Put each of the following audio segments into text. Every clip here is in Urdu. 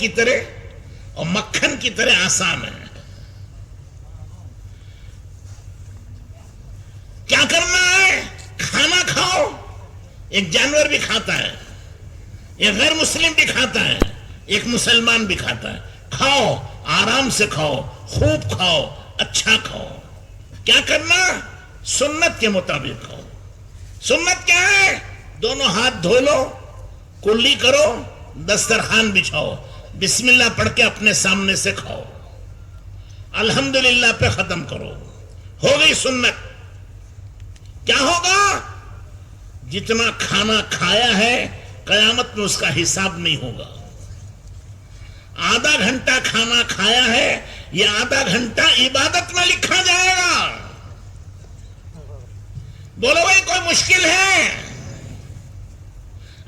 کی طرح اور مکھن کی طرح آسان ہے. کیا کرنا ہے؟ کھانا کھاؤ. ایک جانور بھی کھاتا ہے, ایک غیر مسلم بھی کھاتا ہے, ایک مسلمان بھی کھاتا ہے. کھاؤ, آرام سے کھاؤ, خوب کھاؤ, اچھا کھاؤ. کیا کرنا؟ سنت کے مطابق کھاؤ. سنت کیا ہے؟ دونوں ہاتھ دھو لو, کلی کرو, دسترخوان بچھاؤ, بسم اللہ پڑھ کے اپنے سامنے سے کھاؤ, الحمدللہ پہ ختم کرو. ہو گئی سنت. کیا ہوگا؟ جتنا کھانا کھایا ہے قیامت میں اس کا حساب نہیں ہوگا. آدھا گھنٹہ کھانا کھایا ہے, یہ آدھا گھنٹہ عبادت میں لکھا جائے گا. بولو بھائی کوئی مشکل ہے؟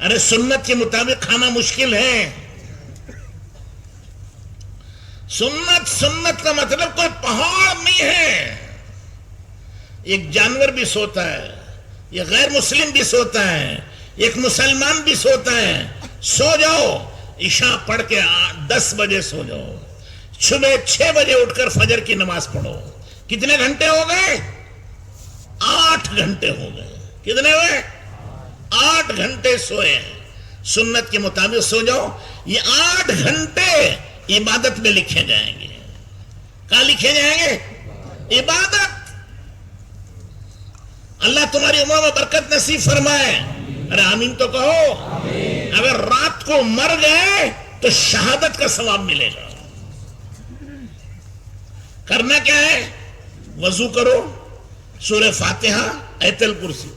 ارے سنت کے مطابق کھانا مشکل ہے. سنت کا مطلب کوئی پہاڑ نہیں ہے. ایک جانور بھی سوتا ہے, ایک غیر مسلم بھی سوتا ہے, ایک مسلمان بھی سوتا ہے. سو جاؤ, عشاء پڑھ کے 10 بجے سو جاؤ, صبح 6 بجے اٹھ کر فجر کی نماز پڑھو. کتنے گھنٹے ہو گئے؟ 8 گھنٹے ہو گئے. کتنے ہوئے؟ 8 گھنٹے سوئے. سنت کے مطابق سو جاؤ. یہ 8 گھنٹے عبادت میں لکھے جائیں گے. کہاں لکھے جائیں گے؟ عبادت. اللہ تمہاری عمر میں برکت نصیب فرمائے. ارے آمین تو کہو. اگر رات کو مر گئے تو شہادت کا ثواب ملے گا. کرنا کیا ہے؟ وضو کرو, سورہ فاتحہ, آیت الکرسی,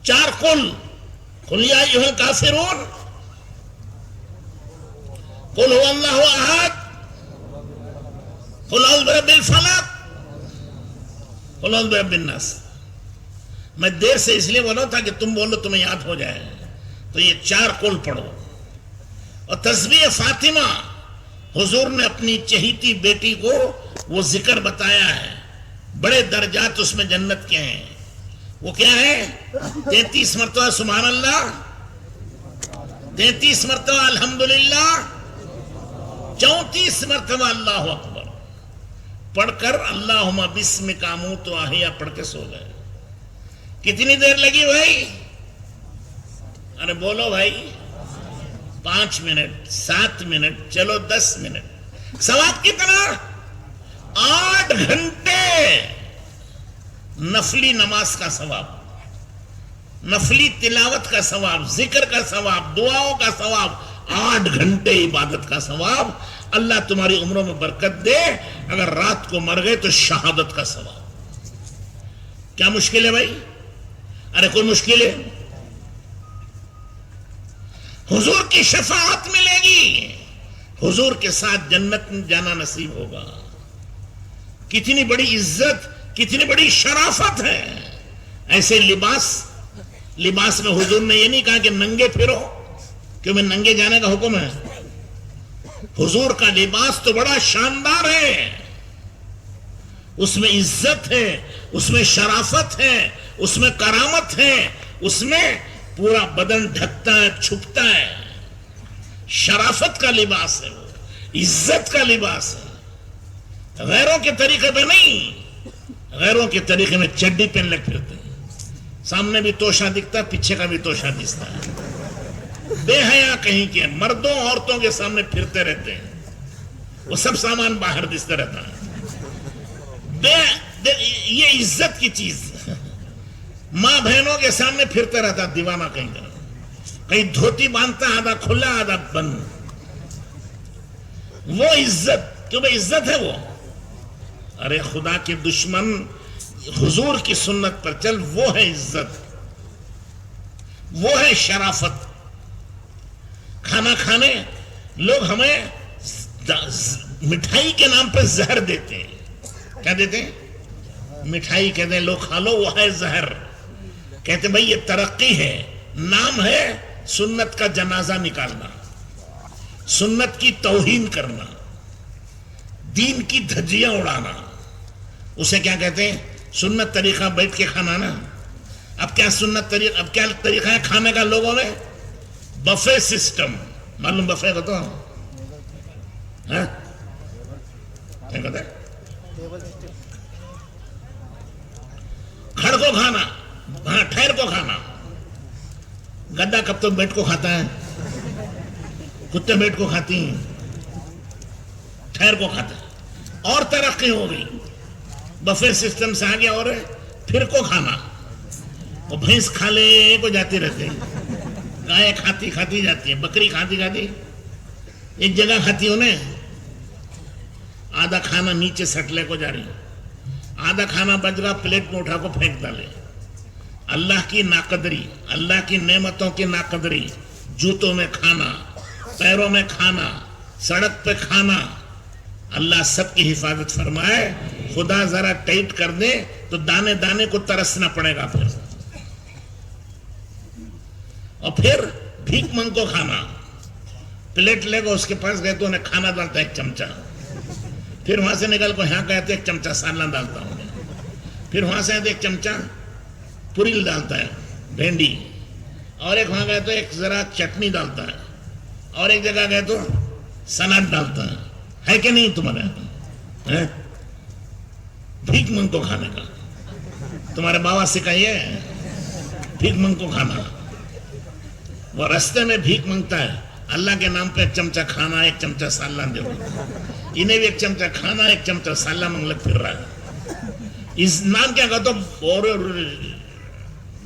4 قل یا ایھا الکافرون, قل هو اللہ احد, قل اعوذ برب الفلق, قل اعوذ برب الناس. میں دیر سے اس لیے بولا تھا کہ تم بولو تمہیں یاد ہو جائے. تو یہ 4 قل پڑھو. اور تسبیح فاطمہ, حضور نے اپنی چہیتی بیٹی کو وہ ذکر بتایا ہے. بڑے درجات اس میں جنت کے ہیں. وہ کیا ہے؟ 33 مرتبہ سبحان اللہ, 33 مرتبہ الحمدللہ, 34 مرتبہ اللہ اکبر پڑھ کر اللہم بسمک اموت واحیا پڑھ کے سو گئے. کتنی دیر لگی بھائی؟ ارے بولو بھائی. 5 منٹ, 7 منٹ, چلو 10 منٹ. ثواب کتنا؟ 8 گھنٹے نفلی نماز کا ثواب, نفلی تلاوت کا ثواب, ذکر کا ثواب, دعاؤں کا ثواب, 8 گھنٹے عبادت کا ثواب. اللہ تمہاری عمروں میں برکت دے. اگر رات کو مر گئے تو شہادت کا ثواب. کیا مشکل ہے بھائی؟ ارے کوئی مشکل ہے؟ حضور کی شفاعت ملے گی, حضور کے ساتھ جنت میں جانا نصیب ہوگا. کتنی بڑی عزت, کتنی بڑی شرافت ہے. ایسے لباس میں حضور نے یہ نہیں کہا کہ ننگے پھرو, کیوں میں ننگے جانے کا حکم ہے. حضور کا لباس تو بڑا شاندار ہے, اس میں عزت ہے, اس میں شرافت ہے, اس میں کرامت ہے, اس میں پورا بدن ڈھکتا ہے, چھپتا ہے. شرافت کا لباس ہے, وہ عزت کا لباس ہے. غیروں کے طریقے پہ نہیں. غیروں کے طریقے میں چڈی پہن لے پھرتے ہیں, سامنے بھی توشہ دکھتا ہے, پیچھے کا بھی توشہ دکھتا ہے. بے حیا کہیں کے, مردوں عورتوں کے سامنے پھرتے رہتے ہیں, وہ سب سامان باہر دکھتا رہتا ہے. یہ عزت کی چیز. ماں بہنوں کے سامنے پھرتا رہتا دیوانہ, کہیں دھوتی باندھتا, آدھا کھلا آدھا بند. وہ عزت, کیوں بھائی عزت ہے وہ. ارے خدا کے دشمن, حضور کی سنت پر چل, وہ ہے عزت, وہ ہے شرافت. کھانا کھانے لوگ ہمیں مٹھائی کے نام پر زہر دیتے ہیں. کیا دیتے ہیں؟ مٹھائی کہتے ہیں, لوگ کھا لو, وہ ہے زہر. کہتے ہیں بھائی یہ ترقی ہے. نام ہے سنت کا جنازہ نکالنا, سنت کی توہین کرنا, دین کی دھجیاں اڑانا. اسے کیا کہتے ہیں؟ سنت طریقہ بیٹھ کے کھانا نا. اب کیا سنت طریقہ, اب کیا طریقہ ہے کھانے کا لوگوں میں؟ Buffet system. معلوم بفے کا تو ہاں کیا کہتا ہے؟ کھڑ کو کھانا، ہاں ٹھہر کو کھانا. گدا کب تو بیٹ کو کھاتا ہے، کتے بیٹ کو کھاتی ہیں، ٹھہر کو کھاتا ہے. اور ترقی ہو گئی، بفے سسٹم سے آگے اور پھر کو کھانا. وہ بھینس کھا لے کو جاتی رہتے ہیں، گائے کھاتی کھاتی جاتی ہے، بکری کھاتی کھاتی ایک جگہ کھاتی انہیں. آدھا کھانا نیچے سٹلے کو جا رہی، آدھا کھانا بچ رہا پلیٹ میں اٹھا کو پھینک ڈالے. اللہ کی ناقدری، اللہ کی نعمتوں کی ناقدری. جوتوں میں کھانا، پیروں میں کھانا، سڑک پہ کھانا. اللہ سب کی حفاظت فرمائے. خدا ذرا ٹائٹ کر دے تو دانے دانے کو ترسنا پڑے گا پھر. اور پھر بھیک منگ کو کھانا. پلیٹ لے گا اس کے پاس گئے تو انہیں کھانا ڈالتا ہے ایک چمچہ، پھر وہاں سے نکل کو یہاں کہتے ایک چمچہ سالن ڈالتا ہوں، پھر وہاں سے ایک چمچہ پوری ڈالتا ہے بھینڈی، اور ایک وہاں گئے تو ایک ذرا چٹنی ڈالتا ہے، اور ایک جگہ گئے تو سلاد ڈالتا ہے کہ نہیں تمہارے؟ بھیک منگ کو کھانے کا تمہارے بابا سکھائیے، بھیک منگ کو کھانا. وہ رستے میں بھیک منگتا ہے، اللہ کے نام پہ ایک چمچہ کھانا، ایک چمچہ سالن دے. انہیں بھی ایک چمچہ کھانا، ایک چمچہ سالن منگلک پھر رہا ہے. اس نام کیا کہتا؟ اور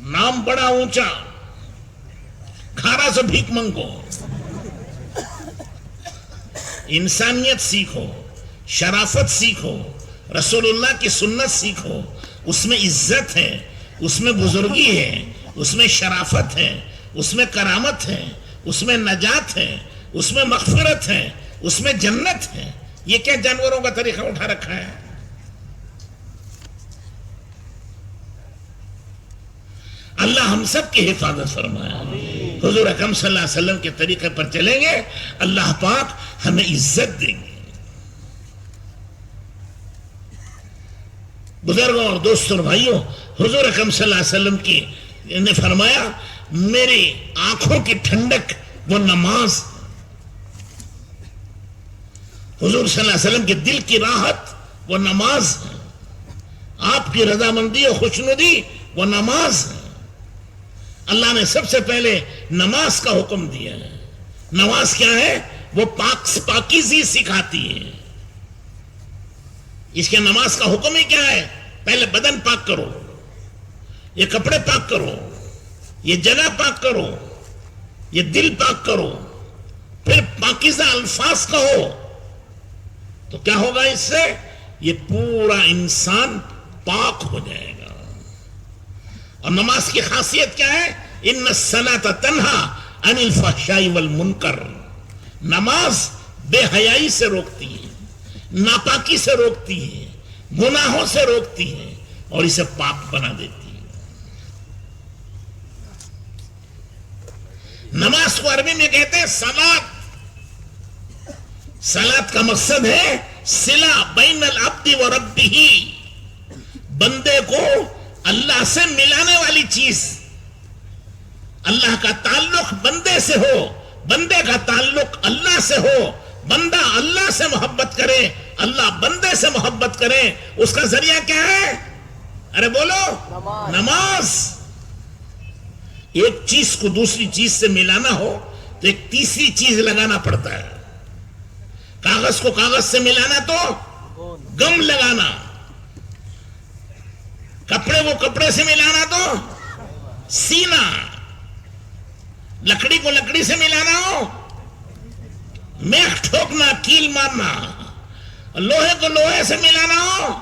نام بڑا اونچا، کھارا سے بھیک منگو. انسانیت سیکھو، شرافت سیکھو، رسول اللہ کی سنت سیکھو. اس میں عزت ہے، اس میں بزرگی ہے، اس میں شرافت ہے، اس میں کرامت ہے، اس میں نجات ہے، اس میں مغفرت ہے، اس میں جنت ہے. یہ کیا جانوروں کا طریقہ اٹھا رکھا ہے؟ اللہ ہم سب کی حفاظت فرمائے. حضور اکرم صلی اللہ علیہ وسلم کے طریقے پر چلیں گے، اللہ پاک ہمیں عزت دیں گے. بزرگوں اور دوستوں اور بھائیوں، حضور اکرم صلی اللہ علیہ وسلم کی نے فرمایا میری آنکھوں کی ٹھنڈک وہ نماز، حضور صلی اللہ علیہ وسلم کے دل کی راحت وہ نماز ہے، آپ کی رضامندی اور خوشنودی وہ نماز ہے. اللہ نے سب سے پہلے نماز کا حکم دیا ہے. نماز کیا ہے؟ وہ پاکیزی سکھاتی ہے. اس کے نماز کا حکم ہی کیا ہے؟ پہلے بدن پاک کرو، یہ کپڑے پاک کرو، یہ جگہ پاک کرو، یہ دل پاک کرو، پھر پاکیزہ الفاظ کہو. تو کیا ہوگا اس سے؟ یہ پورا انسان پاک ہو جائے گا. اور نماز کی خاصیت کیا ہے؟ ان الصلاۃ تنہا عن الفحشاء والمنکر. نماز بے حیائی سے روکتی ہے، ناپاکی سے روکتی ہے، گناہوں سے روکتی ہے، اور اسے پاک بنا دیتی ہے. نماز کو عربی میں کہتے ہیں صلاۃ. صلاۃ کا مقصد ہے صلہ بین العبد و ربہ، بندے کو اللہ سے ملانے والی چیز. اللہ کا تعلق بندے سے ہو، بندے کا تعلق اللہ سے ہو، بندہ اللہ سے محبت کرے، اللہ بندے سے محبت کرے. اس کا ذریعہ کیا ہے؟ ارے بولو، نماز. ایک چیز کو دوسری چیز سے ملانا ہو تو ایک تیسری چیز لگانا پڑتا ہے. کاغذ کو کاغذ سے ملانا تو گم لگانا، کپڑے کو کپڑے سے ملانا تو سینا، لکڑی کو لکڑی سے ملانا ہو میخ ٹھوکنا، کیل مارنا، لوہے کو لوہے سے ملانا ہو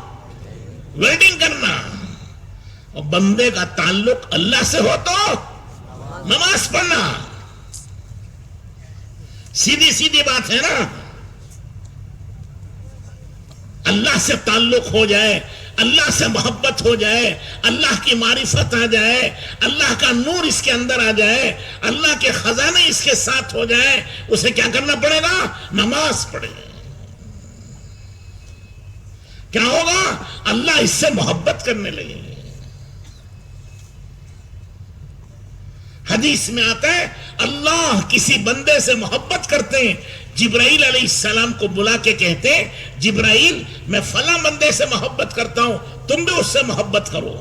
ویلڈنگ کرنا. اور بندے کا تعلق اللہ سے ہو تو نماز پڑھنا. سیدھی سیدھی بات ہے نا. اللہ سے تعلق ہو جائے، اللہ سے محبت ہو جائے، اللہ کی معرفت آ جائے، اللہ کا نور اس کے اندر آ جائے، اللہ کے خزانے اس کے ساتھ ہو جائے، اسے کیا کرنا پڑے گا؟ نماز پڑھے. کیا ہوگا؟ اللہ اس سے محبت کرنے لگے. حدیث میں آتا ہے اللہ کسی بندے سے محبت کرتے ہیں جبرائیل علیہ السلام کو بلا کے کہتے جبرائیل میں فلاں بندے سے محبت کرتا ہوں تم بھی اس سے محبت کرو.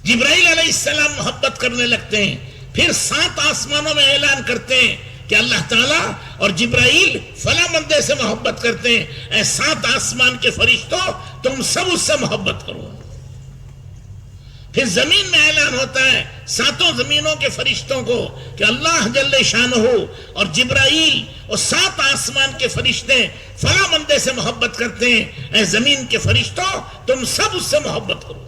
جبرائیل علیہ السلام محبت کرنے لگتے ہیں. پھر 7 آسمانوں میں اعلان کرتے ہیں کہ اللہ تعالیٰ اور جبرائیل فلاں بندے سے محبت کرتے ہیں. اے 7 آسمان کے فرشتوں تم سب اس سے محبت کرو. پھر زمین میں اعلان ہوتا ہے 7 زمینوں کے فرشتوں کو کہ اللہ جل شانہ اور جبرائیل اور 7 آسمان کے فرشتے فلاں بندے سے محبت کرتے ہیں. اے زمین کے فرشتوں تم سب اس سے محبت کرو.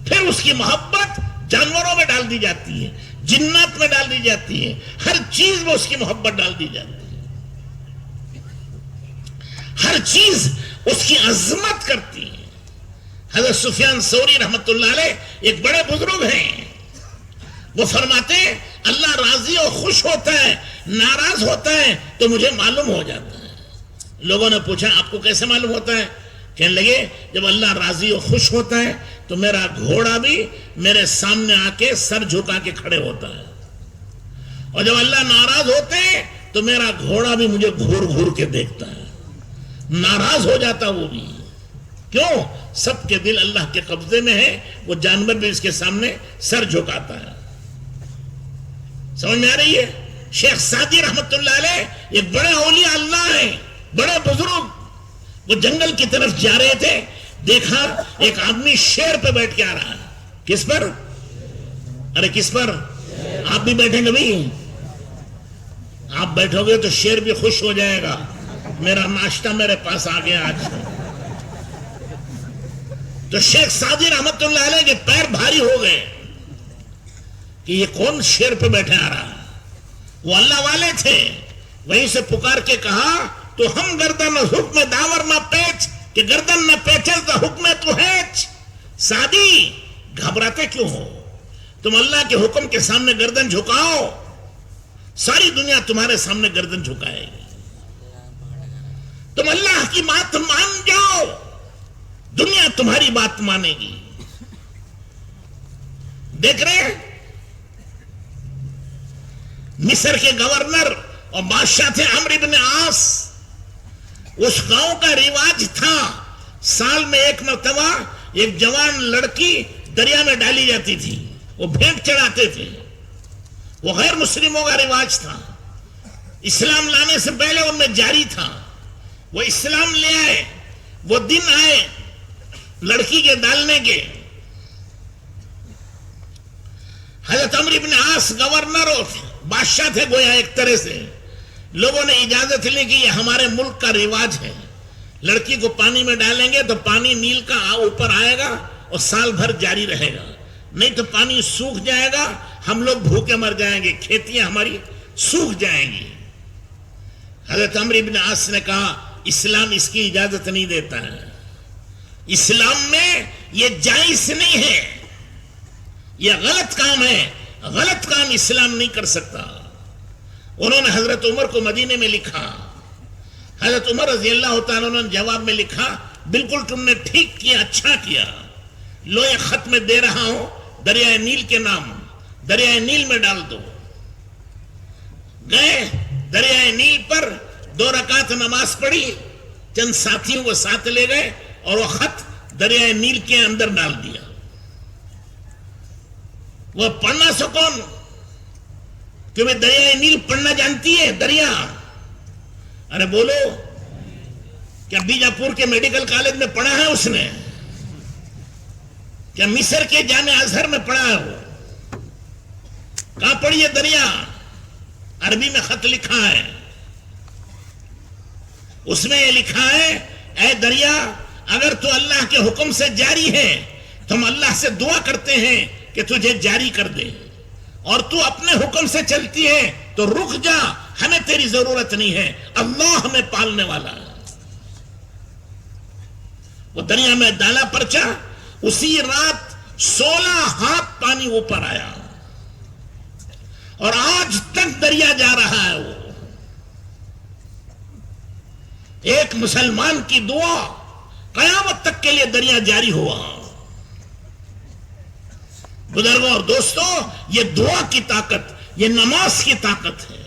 پھر اس کی محبت جانوروں میں ڈال دی جاتی ہے, جنات میں ڈال دی جاتی ہے, ہر چیز میں اس کی محبت ڈال دی جاتی ہے. ہر چیز اس کی عظمت کرتی ہے. حضرت سفیان ثوری رحمت اللہ علیہ ایک بڑے بزرگ ہیں, وہ فرماتے ہیں اللہ راضی اور خوش ہوتا ہے, ناراض ہوتا ہے تو مجھے معلوم ہو جاتا ہے. لوگوں نے پوچھا آپ کو کیسے معلوم ہوتا ہے؟ کہنے لگے جب اللہ راضی اور خوش ہوتا ہے تو میرا گھوڑا بھی میرے سامنے آ کے سر جھکا کے کھڑے ہوتا ہے, اور جب اللہ ناراض ہوتے ہیں تو میرا گھوڑا بھی مجھے گھور گھور کے دیکھتا ہے, ناراض ہو جاتا وہ بھی. کیوں؟ سب کے دل اللہ کے قبضے میں ہے, وہ جانور بھی اس کے سامنے سر جھکاتا ہے. سمجھ میں آ رہی ہے؟ شیخ سعدی رحمت اللہ علیہ ایک بڑے اولیاء اللہ ہیں, بڑے بزرگ. وہ جنگل کی طرف جا رہے تھے, دیکھا ایک آدمی شیر پہ بیٹھ کے آ رہا ہے. کس پر؟ ارے کس پر؟ آپ بھی بیٹھیں گے بھی, آپ بیٹھو گے تو شیر بھی خوش ہو جائے گا, میرا ناشتہ میرے پاس آ گیا آج. تو شیخ سعدی رحمت اللہ علیہ کے پیر بھاری ہو گئے کہ یہ کون شیر پہ بیٹھے آ رہا ہے. وہ اللہ والے تھے, وہیں سے پکار کے کہا تو ہم گردن حکم داور نہ پیچ کہ گردن نہ پیچل تو حکم تو ہیچ. سعدی گھبراتے کیوں ہو؟ تم اللہ کے حکم کے سامنے گردن جھکاؤ, ساری دنیا تمہارے سامنے گردن جھکائے گی. تم اللہ کی بات مان جاؤ, دنیا تمہاری بات مانے گی. دیکھ رہے مصر کے گورنر اور بادشاہ تھے عمرو بن عاص. اس گاؤں کا رواج تھا سال میں ایک مرتبہ ایک جوان لڑکی دریا میں ڈالی جاتی تھی, وہ بھیٹ چڑھاتے تھے. وہ غیر مسلموں کا رواج تھا, اسلام لانے سے پہلے ان میں جاری تھا. وہ اسلام لے آئے, وہ دن آئے لڑکی کے ڈالنے کے. حضرت عمرو بن عاص گورنر اور بادشاہ تھے گویا ایک طرح سے. لوگوں نے اجازت لی کہ یہ ہمارے ملک کا رواج ہے, لڑکی کو پانی میں ڈالیں گے تو پانی نیل کا اوپر آئے گا اور سال بھر جاری رہے گا, نہیں تو پانی سوکھ جائے گا, ہم لوگ بھوکے مر جائیں گے, کھیتیاں ہماری سوکھ جائیں گی. حضرت عمرو بن عاص نے کہا اسلام اس کی اجازت نہیں دیتا ہے, اسلام میں یہ جائز نہیں ہے, یہ غلط کام ہے, غلط کام اسلام نہیں کر سکتا. انہوں نے حضرت عمر کو مدینے میں لکھا. حضرت عمر رضی اللہ تعالیٰ نے جواب میں لکھا بالکل تم نے ٹھیک کیا, اچھا کیا, لو یہ خط میں دے رہا ہوں, دریائے نیل کے نام, دریائے نیل میں ڈال دو. گئے دریائے نیل پر 2 رکعت نماز پڑھی, چند ساتھیوں کو ساتھ لے گئے اور وہ خط دریائے نیل کے اندر ڈال دیا. وہ پڑھنا سکون, کیونکہ دریائے نیل پڑھنا جانتی ہے دریا. ارے بولو, کیا بیجاپور کے میڈیکل کالج میں پڑھا ہے اس نے؟ کیا مصر کے جامعہ ازہر میں پڑھا ہے وہ؟ کہاں پڑھی ہے دریا؟ عربی میں خط لکھا ہے, اس میں یہ لکھا ہے اے دریا اگر تو اللہ کے حکم سے جاری ہے تو ہم اللہ سے دعا کرتے ہیں کہ تجھے جاری کر دے, اور تو اپنے حکم سے چلتی ہے تو رک جا, ہمیں تیری ضرورت نہیں ہے, اللہ ہمیں پالنے والا ہے. وہ دریا میں ڈالا پرچا, اسی رات 16 ہاتھ پانی اوپر آیا, اور آج تک دریا جا رہا ہے. وہ ایک مسلمان کی دعا قیامت تک کے لیے دریا جاری ہوا. بزرگوں اور دوستوں, یہ دعا کی طاقت, یہ نماز کی طاقت ہے.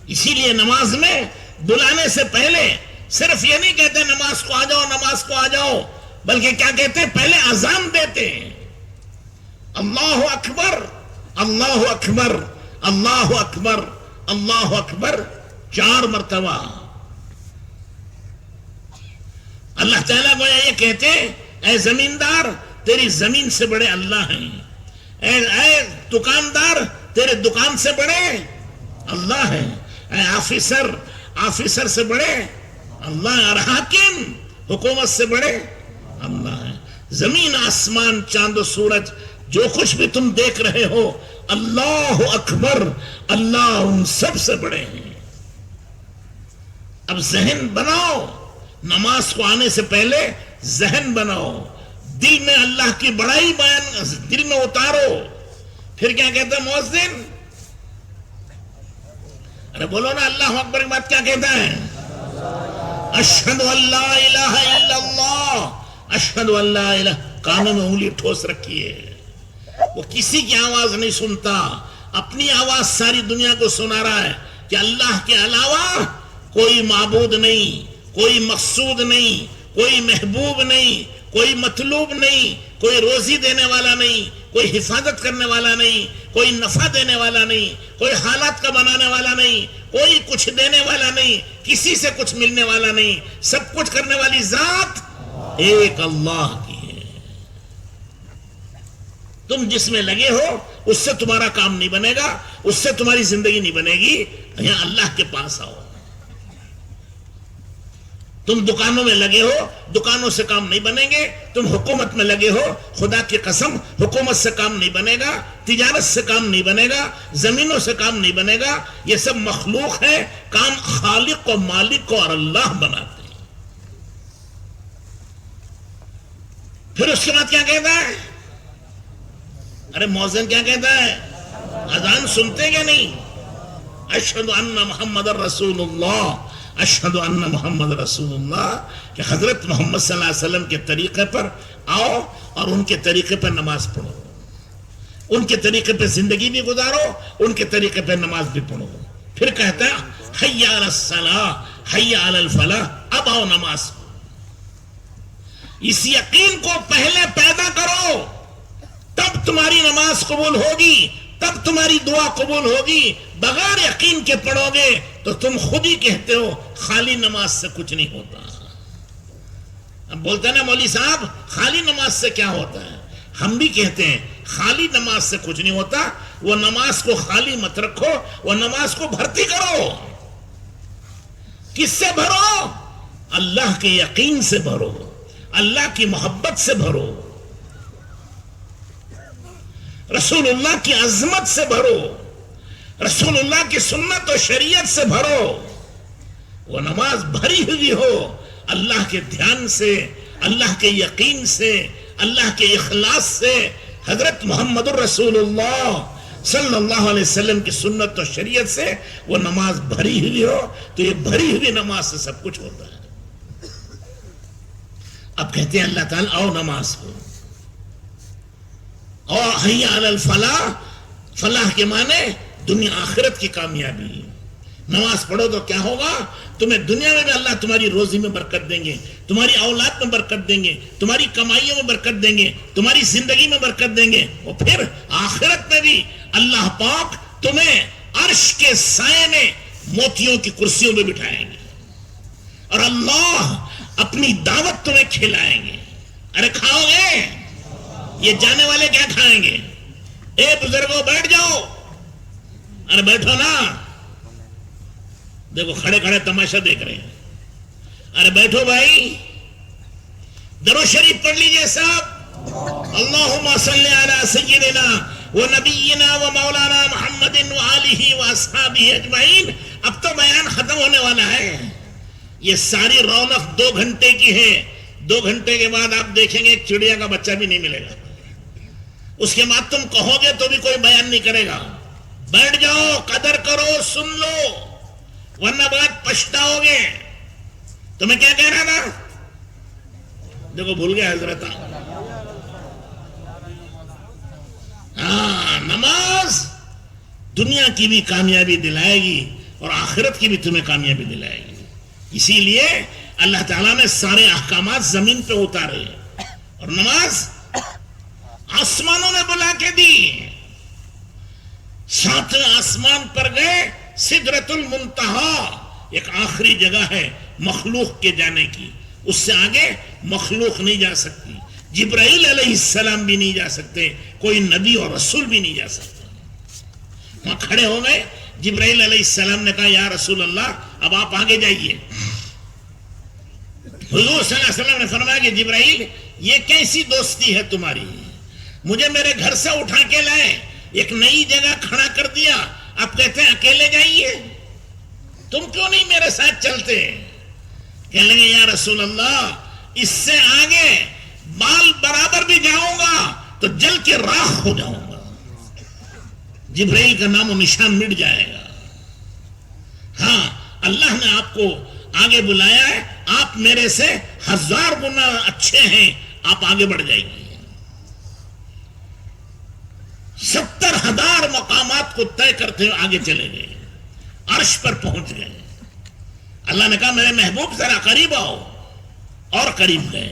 اسی لیے نماز میں بلانے سے پہلے صرف یہ نہیں کہتے نماز کو آ جاؤ، نماز کو آ جاؤ، بلکہ کیا کہتے ہیں؟ پہلے اذان دیتے ہیں، اللہ اکبر، اللہ اکبر، اللہ اکبر، اللہ اکبر 4 مرتبہ۔ اللہ تعالیٰ کو یہ کہتے ہیں اے زمیندار تیری زمین سے بڑے اللہ ہیں، اے دکاندار تیرے دکان سے بڑے اللہ ہیں، اے آفیسر سے بڑے اللہ ہیں، اور حاکم حکومت سے بڑے اللہ ہیں۔ زمین آسمان چاند و سورج جو کچھ بھی تم دیکھ رہے ہو، اللہ اکبر، اللہ ان سب سے بڑے ہیں۔ اب ذہن بناؤ، نماز کو آنے سے پہلے ذہن بناؤ، دل میں اللہ کی بڑائی دل میں اتارو۔ پھر کیا کہتا ہے مؤذن؟ ارے بولو نا، اللہ اکبر کے بعد کیا کہتا ہے؟ اشہد ان لا الہ الا اللہ، اشہد ان لا الہ۔ کانوں میں انگلی ٹھوس رکھی ہے، وہ کسی کی آواز نہیں سنتا، اپنی آواز ساری دنیا کو سنا رہا ہے کہ اللہ کے علاوہ کوئی معبود نہیں، کوئی مقصود نہیں، کوئی محبوب نہیں، کوئی مطلوب نہیں، کوئی روزی دینے والا نہیں، کوئی حفاظت کرنے والا نہیں، کوئی نفع دینے والا نہیں، کوئی حالات کا بنانے والا نہیں، کوئی کچھ دینے والا نہیں، کسی سے کچھ ملنے والا نہیں، سب کچھ کرنے والی ذات ایک اللہ کی ہے۔ تم جس میں لگے ہو اس سے تمہارا کام نہیں بنے گا، اس سے تمہاری زندگی نہیں بنے گی، یہاں اللہ کے پاس آؤ۔ تم دکانوں میں لگے ہو، دکانوں سے کام نہیں بنیں گے، تم حکومت میں لگے ہو، خدا کی قسم حکومت سے کام نہیں بنے گا، تجارت سے کام نہیں بنے گا، زمینوں سے کام نہیں بنے گا، یہ سب مخلوق ہے، کام خالق کو، مالک کو اور اللہ بناتے ہیں۔ پھر اس کے بعد کیا کہتا ہے؟ ارے مؤذن کیا کہتا ہے؟ اذان سنتے کہ نہیں؟ اشہد ان محمد رسول اللہ، اشہد ان محمد رسول اللہ، کہ حضرت محمد صلی اللہ علیہ وسلم کے طریقے پر آؤ اور ان کے طریقے پر نماز پڑھو، ان کے طریقے پہ زندگی بھی گزارو، ان کے طریقے پہ نماز بھی پڑھو۔ پھر کہتا ہے حی علی الصلاۃ، حی علی الفلاح، اب آؤ نماز۔ اس یقین کو پہلے پیدا کرو، تب تمہاری نماز قبول ہوگی، تب تمہاری دعا قبول ہوگی۔ بغیر یقین کے پڑھو گے تو تم خود ہی کہتے ہو خالی نماز سے کچھ نہیں ہوتا۔ اب بولتے ہیں نا مولوی صاحب خالی نماز سے کیا ہوتا ہے؟ ہم بھی کہتے ہیں خالی نماز سے کچھ نہیں ہوتا۔ وہ نماز کو خالی مت رکھو، وہ نماز کو بھرتی کرو۔ کس سے بھرو؟ اللہ کے یقین سے بھرو، اللہ کی محبت سے بھرو، رسول اللہ کی عظمت سے بھرو، رسول اللہ کی سنت و شریعت سے بھرو۔ وہ نماز بھری ہوئی ہو اللہ کے دھیان سے، اللہ کے یقین سے، اللہ کے اخلاص سے، حضرت محمد الرسول اللہ صلی اللہ علیہ وسلم کی سنت و شریعت سے وہ نماز بھری ہوئی ہو، تو یہ بھری ہوئی نماز سے سب کچھ ہوتا ہے۔ اب کہتے ہیں اللہ تعالیٰ آؤ نماز کو، اور حی علی الفلاح، فلاح کے معنی دنیا آخرت کی کامیابی۔ نماز پڑھو تو کیا ہوگا؟ تمہیں دنیا میں بھی اللہ تمہاری روزی میں برکت دیں گے، تمہاری اولاد میں برکت دیں گے، تمہاری کمائیوں میں برکت دیں گے، تمہاری زندگی میں برکت دیں گے، اور پھر آخرت میں بھی اللہ پاک تمہیں عرش کے سائے میں موتیوں کی کرسیوں میں بٹھائیں گے، اور اللہ اپنی دعوت تمہیں کھلائیں گے۔ ارے کھاؤ گے؟ یہ جانے والے کیا کھائیں گے؟ اے بزرگوں بیٹھ جاؤ، ارے بیٹھو نا، دیکھو کھڑے کھڑے تماشا دیکھ رہے ہیں، ارے بیٹھو بھائی، درود شریف پڑھ لیجئے صاحب، اللہم صلی علی سیدنا و نبینا و مولانا محمد و آلہ و اصحابہ اجمعین۔ اب تو بیان ختم ہونے والا ہے، یہ ساری رونق 2 گھنٹے کی ہے، 2 گھنٹے کے بعد آپ دیکھیں گے ایک چڑیا کا بچہ بھی نہیں ملے گا، اس کے بعد تم کہو گے تو بھی کوئی بیان نہیں کرے گا۔ بیٹھ جاؤ، قدر کرو، سن لو، ورنہ بعد پچھتاؤ گے۔ تو میں کیا کہہ رہا تھا؟ دیکھو بھول گیا حضرت۔ ہاں، نماز دنیا کی بھی کامیابی دلائے گی، اور آخرت کی بھی تمہیں کامیابی دلائے گی. اسی لیے اللہ تعالیٰ نے سارے احکامات زمین پہ اتارے اور نماز آسمانوں میں بلا کے دی. 7ویں آسمان پر گئے, سدرۃ المنتہا ایک آخری جگہ ہے مخلوق کے جانے کی, اس سے آگے مخلوق نہیں جا سکتی. جبرائیل علیہ السلام بھی نہیں جا سکتے, کوئی نبی اور رسول بھی نہیں جا سکتے. وہاں کھڑے ہو گئے, جبرائیل علیہ السلام نے کہا یا رسول اللہ اب آپ آگے جائیے. حضور صلی اللہ علیہ وسلم نے فرمایا کہ جبرائیل یہ کیسی دوستی ہے تمہاری, مجھے میرے گھر سے اٹھا کے لائے, ایک نئی جگہ کھڑا کر دیا, اب کہتے ہیں اکیلے جائیے, تم کیوں نہیں میرے ساتھ چلتے؟ کہنے لگے یا رسول اللہ اس سے آگے بال برابر بھی جاؤں گا تو جل کے راکھ ہو جاؤں گا, جبرائیل کا نام و نشان مٹ جائے گا. ہاں اللہ نے آپ کو آگے بلایا ہے, آپ میرے سے 1000 گنا اچھے ہیں, آپ آگے بڑھ جائیے. 70,000 مقامات کو طے کرتے ہوئے آگے چلے گئے, عرش پر پہنچ گئے. اللہ نے کہا میرے محبوب ذرا قریب آؤ, اور قریب گئے.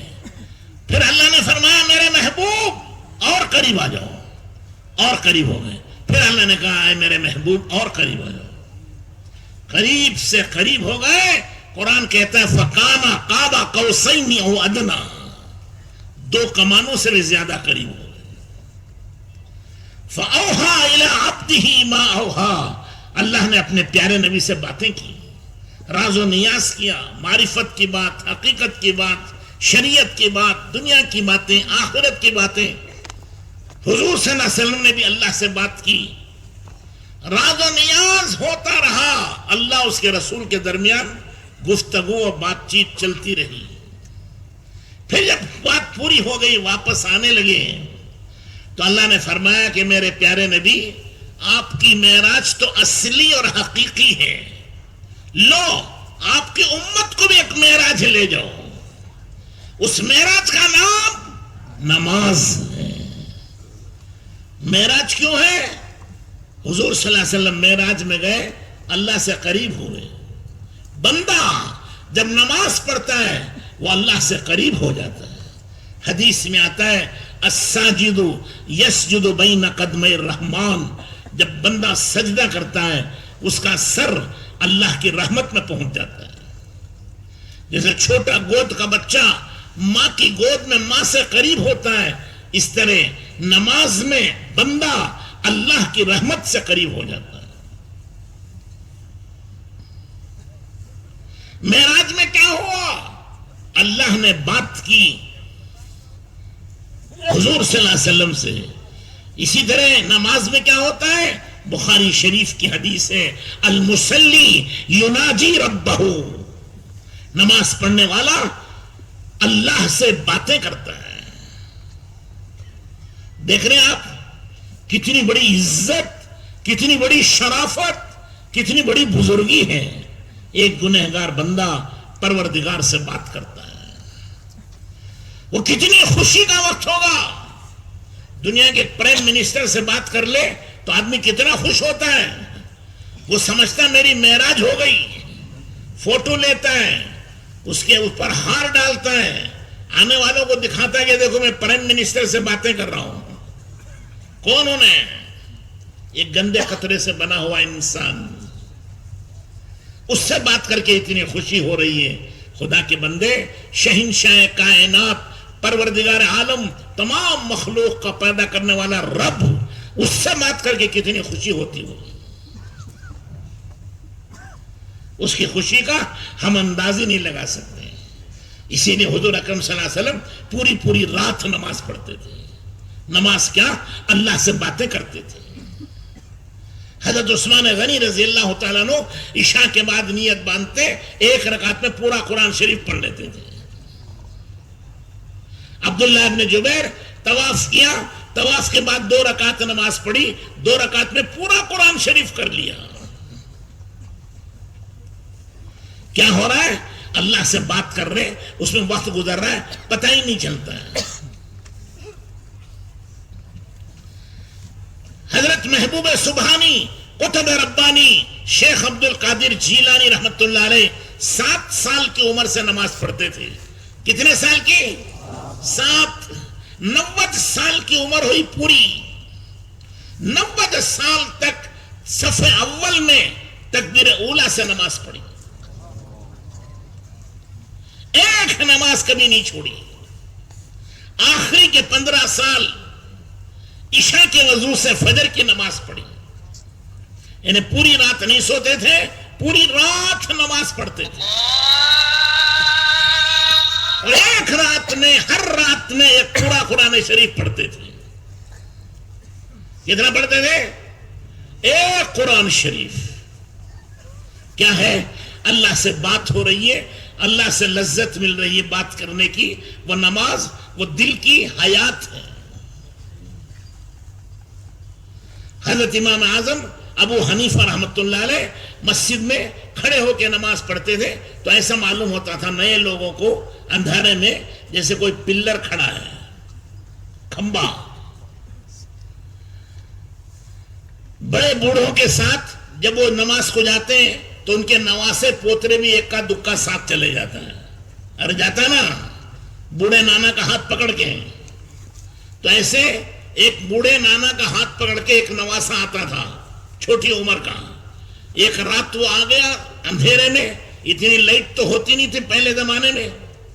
پھر اللہ نے فرمایا میرے محبوب اور قریب آ جاؤ, اور قریب ہو گئے. پھر اللہ نے کہا اے میرے محبوب اور قریب آ جاؤ. قریب سے قریب ہو گئے. قرآن کہتا ہے فَقَانَ قَابَ قَوْسَيْنِ أَوْ أَدْنَىٰ, 2 کمانوں سے بھی زیادہ قریب ہو گئے. فَأَوْحَىٰ إِلَىٰ عَبْدِهِ مَا أَوْحَىٰ, اللہ نے اپنے پیارے نبی سے باتیں کی, راز و نیاز کیا, معرفت کی بات, حقیقت کی بات, شریعت کی بات, دنیا کی باتیں, آخرت کی باتیں. حضور صلی اللہ علیہ وسلم نے بھی اللہ سے بات کی, راز و نیاز ہوتا رہا, اللہ اس کے رسول کے درمیان گفتگو اور بات چیت چلتی رہی. پھر جب بات پوری ہو گئی, واپس آنے لگے, تو اللہ نے فرمایا کہ میرے پیارے نبی آپ کی معراج تو اصلی اور حقیقی ہے, لو آپ کی امت کو بھی ایک معراج لے جاؤ. اس معراج کا نام نماز ہے. معراج کیوں ہے؟ حضور صلی اللہ علیہ وسلم معراج میں گئے, اللہ سے قریب ہوئے. بندہ جب نماز پڑھتا ہے وہ اللہ سے قریب ہو جاتا ہے. حدیث میں آتا ہے الساجد یسجد بین قدمی الرحمن, جب بندہ سجدہ کرتا ہے اس کا سر اللہ کی رحمت میں پہنچ جاتا ہے. جیسے چھوٹا گود کا بچہ ماں کی گود میں ماں سے قریب ہوتا ہے, اس طرح نماز میں بندہ اللہ کی رحمت سے قریب ہو جاتا ہے. معراج میں کیا ہوا؟ اللہ نے بات کی حضور صلی اللہ علیہ وسلم سے. اسی طرح نماز میں کیا ہوتا ہے؟ بخاری شریف کی حدیث ہے المصلی یناجی ربہ, نماز پڑھنے والا اللہ سے باتیں کرتا ہے. دیکھ رہے ہیں آپ کتنی بڑی عزت, کتنی بڑی شرافت, کتنی بڑی بزرگی ہے. ایک گنہگار بندہ پروردگار سے بات کرتا ہے, وہ کتنی خوشی کا وقت ہوگا. دنیا کے پرائم منسٹر سے بات کر لے تو آدمی کتنا خوش ہوتا ہے, وہ سمجھتا میری معراج ہو گئی, فوٹو لیتا ہے, اس کے اوپر ہار ڈالتا ہے, آنے والوں کو دکھاتا ہے کہ دیکھو میں پرائم منسٹر سے باتیں کر رہا ہوں. کون انہیں؟ ایک گندے قطرے سے بنا ہوا انسان, اس سے بات کر کے اتنی خوشی ہو رہی ہے. خدا کے بندے, شہنشاہ کائنات, پروردگار عالم, تمام مخلوق کا پیدا کرنے والا رب, اس سے بات کر کے کتنی خوشی ہوتی ہوگی. اس کی خوشی کا ہم انداز ہی نہیں لگا سکتے. اسی لیے حضور اکرم صلی اللہ علیہ وسلم پوری رات نماز پڑھتے تھے. نماز کیا؟ اللہ سے باتیں کرتے تھے. حضرت عثمان غنی رضی اللہ تعالیٰ عنہ عشاء کے بعد نیت باندھتے, 1 رکعت میں پورا قرآن شریف پڑھ لیتے تھے. عبداللہ ابن جبیر طواف کیا, طواف کے بعد 2 رکعت نماز پڑھی, 2 رکعت میں پورا قرآن شریف کر لیا. کیا ہو رہا ہے؟ اللہ سے بات کر رہے, اس میں وقت گزر رہا ہے, پتہ ہی نہیں چلتا ہے. حضرت محبوب سبحانی قطب ربانی شیخ عبد القادر جیلانی رحمت اللہ علیہ 7 سال کی عمر سے نماز پڑھتے تھے. کتنے سال کی؟ 7. 90 سال کی عمر ہوئی پوری. 90 سال تک صف اول میں تکبیر اولا سے نماز پڑھی. ایک نماز کبھی نہیں چھوڑی. آخری کے 15 سال عشاء کے وضو سے فجر کی نماز پڑھی. انہیں پوری رات نہیں سوتے تھے, پوری رات نماز پڑھتے تھے. اور ایک رات میں, ہر رات میں ایک پورا قرآن شریف پڑھتے تھے. کتنا پڑھتے تھے؟ ایک قرآن شریف. کیا ہے؟ اللہ سے بات ہو رہی ہے, اللہ سے لذت مل رہی ہے بات کرنے کی. وہ نماز وہ دل کی حیات ہے. حضرت امام اعظم ابو حنیفہ رحمت اللہ علیہ مسجد میں کھڑے ہو کے نماز پڑھتے تھے تو ایسا معلوم ہوتا تھا نئے لوگوں کو اندھیرے میں جیسے کوئی پلر کھڑا ہے, کھمبا. بڑے بوڑھوں کے ساتھ جب وہ نماز کو جاتے ہیں تو ان کے نواسے پوترے بھی ایک کا دکا ساتھ چلے جاتا ہے. ارے جاتا نا بوڑھے نانا کا ہاتھ پکڑ کے. تو ایسے ایک بوڑھے نانا کا ہاتھ پکڑ کے ایک نواسا آتا تھا چھوٹی عمر کا. ایک رات وہ آ گیا اندھیرے میں, اتنی لائٹ تو ہوتی نہیں تھی پہلے زمانے میں,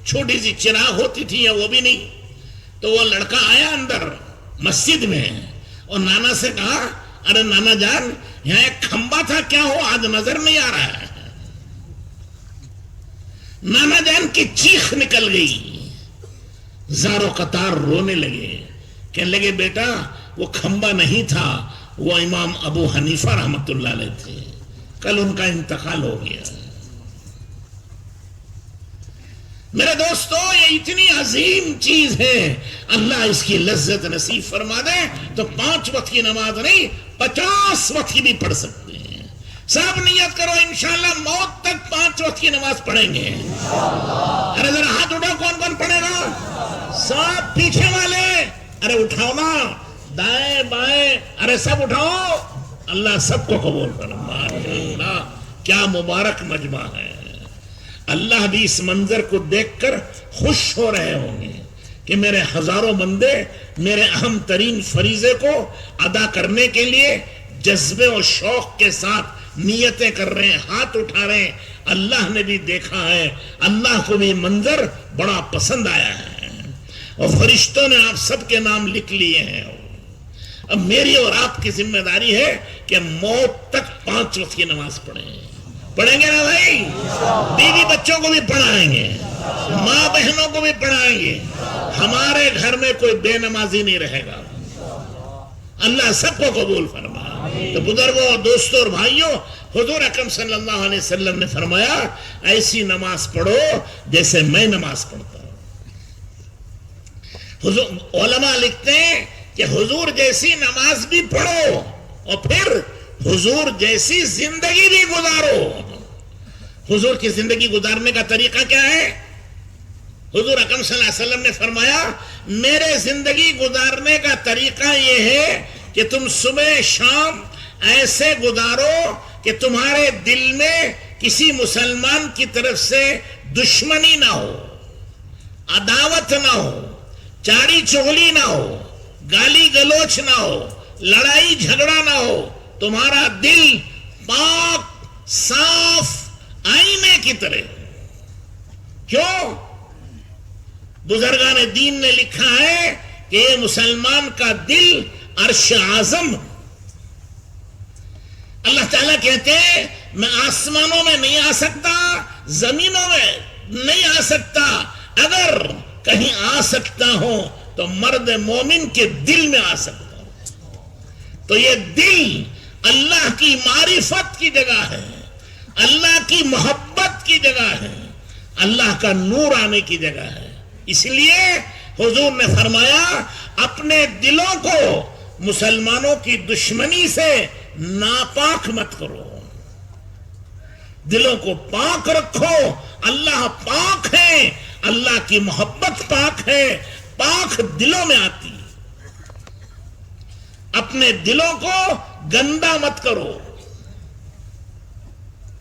چھوٹی سی چراغ ہوتی تھی یا وہ بھی نہیں. تو وہ لڑکا آیا اندر مسجد میں اور نانا سے کہا, ارے نانا جان یہاں ایک کھمبا تھا, کیا ہو آج نظر نہیں آ رہا ہے. نانا جان کی چیخ نکل گئی, زارو قطار رونے لگے. کہنے لگے بیٹا وہ کھمبا نہیں تھا, وہ امام ابو حنیفہ رحمت اللہ علیہ تھے, کل ان کا انتقال ہو گیا. میرے دوستو یہ اتنی عظیم چیز ہے, اللہ اس کی لذت نصیب فرما دے تو 5 وقت کی نماز نہیں 50 وقت کی بھی پڑھ سکتے ہیں. سب نیت کرو انشاءاللہ موت تک 5 وقت کی نماز پڑھیں گے. ارے ذرا ہاتھ اٹھاؤ, کون کون پڑھے گا؟ سب پیچھے والے, ارے اٹھاؤ نا, دائیں بائیں, ارے سب اٹھاؤ. اللہ سب کو قبول فرمائے. کیا مبارک مجمع ہے. اللہ بھی اس منظر کو دیکھ کر خوش ہو رہے ہوں گے کہ میرے ہزاروں بندے میرے اہم ترین فریضے کو ادا کرنے کے لیے جذبے اور شوق کے ساتھ نیتیں کر رہے ہیں, ہاتھ اٹھا رہے ہیں. اللہ نے بھی دیکھا ہے, اللہ کو بھی منظر بڑا پسند آیا ہے اور فرشتوں نے آپ سب کے نام لکھ لیے ہیں. اب میری اور آپ کی ذمہ داری ہے کہ موت تک 5 وقت کی نماز پڑھیں گے نا بھائی. بیوی بچوں کو بھی پڑھائیں گے, ماں بہنوں کو بھی پڑھائیں گے. ہمارے گھر میں کوئی بے نمازی نہیں رہے گا. اللہ سب کو قبول فرمائے. تو بزرگوں, دوستوں اور بھائیوں, حضور اکرم صلی اللہ علیہ وسلم نے فرمایا ایسی نماز پڑھو جیسے میں نماز پڑھتا ہوں. علماء لکھتے ہیں کہ حضور جیسی نماز بھی پڑھو اور پھر حضور جیسی زندگی بھی گزارو. حضور کی زندگی گزارنے کا طریقہ کیا ہے؟ حضور اکرم صلی اللہ علیہ وسلم نے فرمایا میرے زندگی گزارنے کا طریقہ یہ ہے کہ تم صبح شام ایسے گزارو کہ تمہارے دل میں کسی مسلمان کی طرف سے دشمنی نہ ہو, عداوت نہ ہو, چاڑی چغلی نہ ہو, گالی گلوچ نہ ہو, لڑائی جھگڑا نہ ہو. تمہارا دل پاک صاف آئینے کی طرح. کیوں؟ بزرگان دین نے لکھا ہے کہ یہ مسلمان کا دل عرش اعظم. اللہ تعالیٰ کہتے ہیں میں آسمانوں میں نہیں آ سکتا, زمینوں میں نہیں آ سکتا, اگر کہیں آ سکتا ہوں تو مرد مومن کے دل میں آ سکتا ہوں. تو یہ دل اللہ کی معرفت کی جگہ ہے, اللہ کی محبت کی جگہ ہے, اللہ کا نور آنے کی جگہ ہے. اس لیے حضور نے فرمایا اپنے دلوں کو مسلمانوں کی دشمنی سے ناپاک مت کرو, دلوں کو پاک رکھو. اللہ پاک ہے, اللہ کی محبت پاک ہے, پاک دلوں میں آتی. اپنے دلوں کو گندا مت کرو.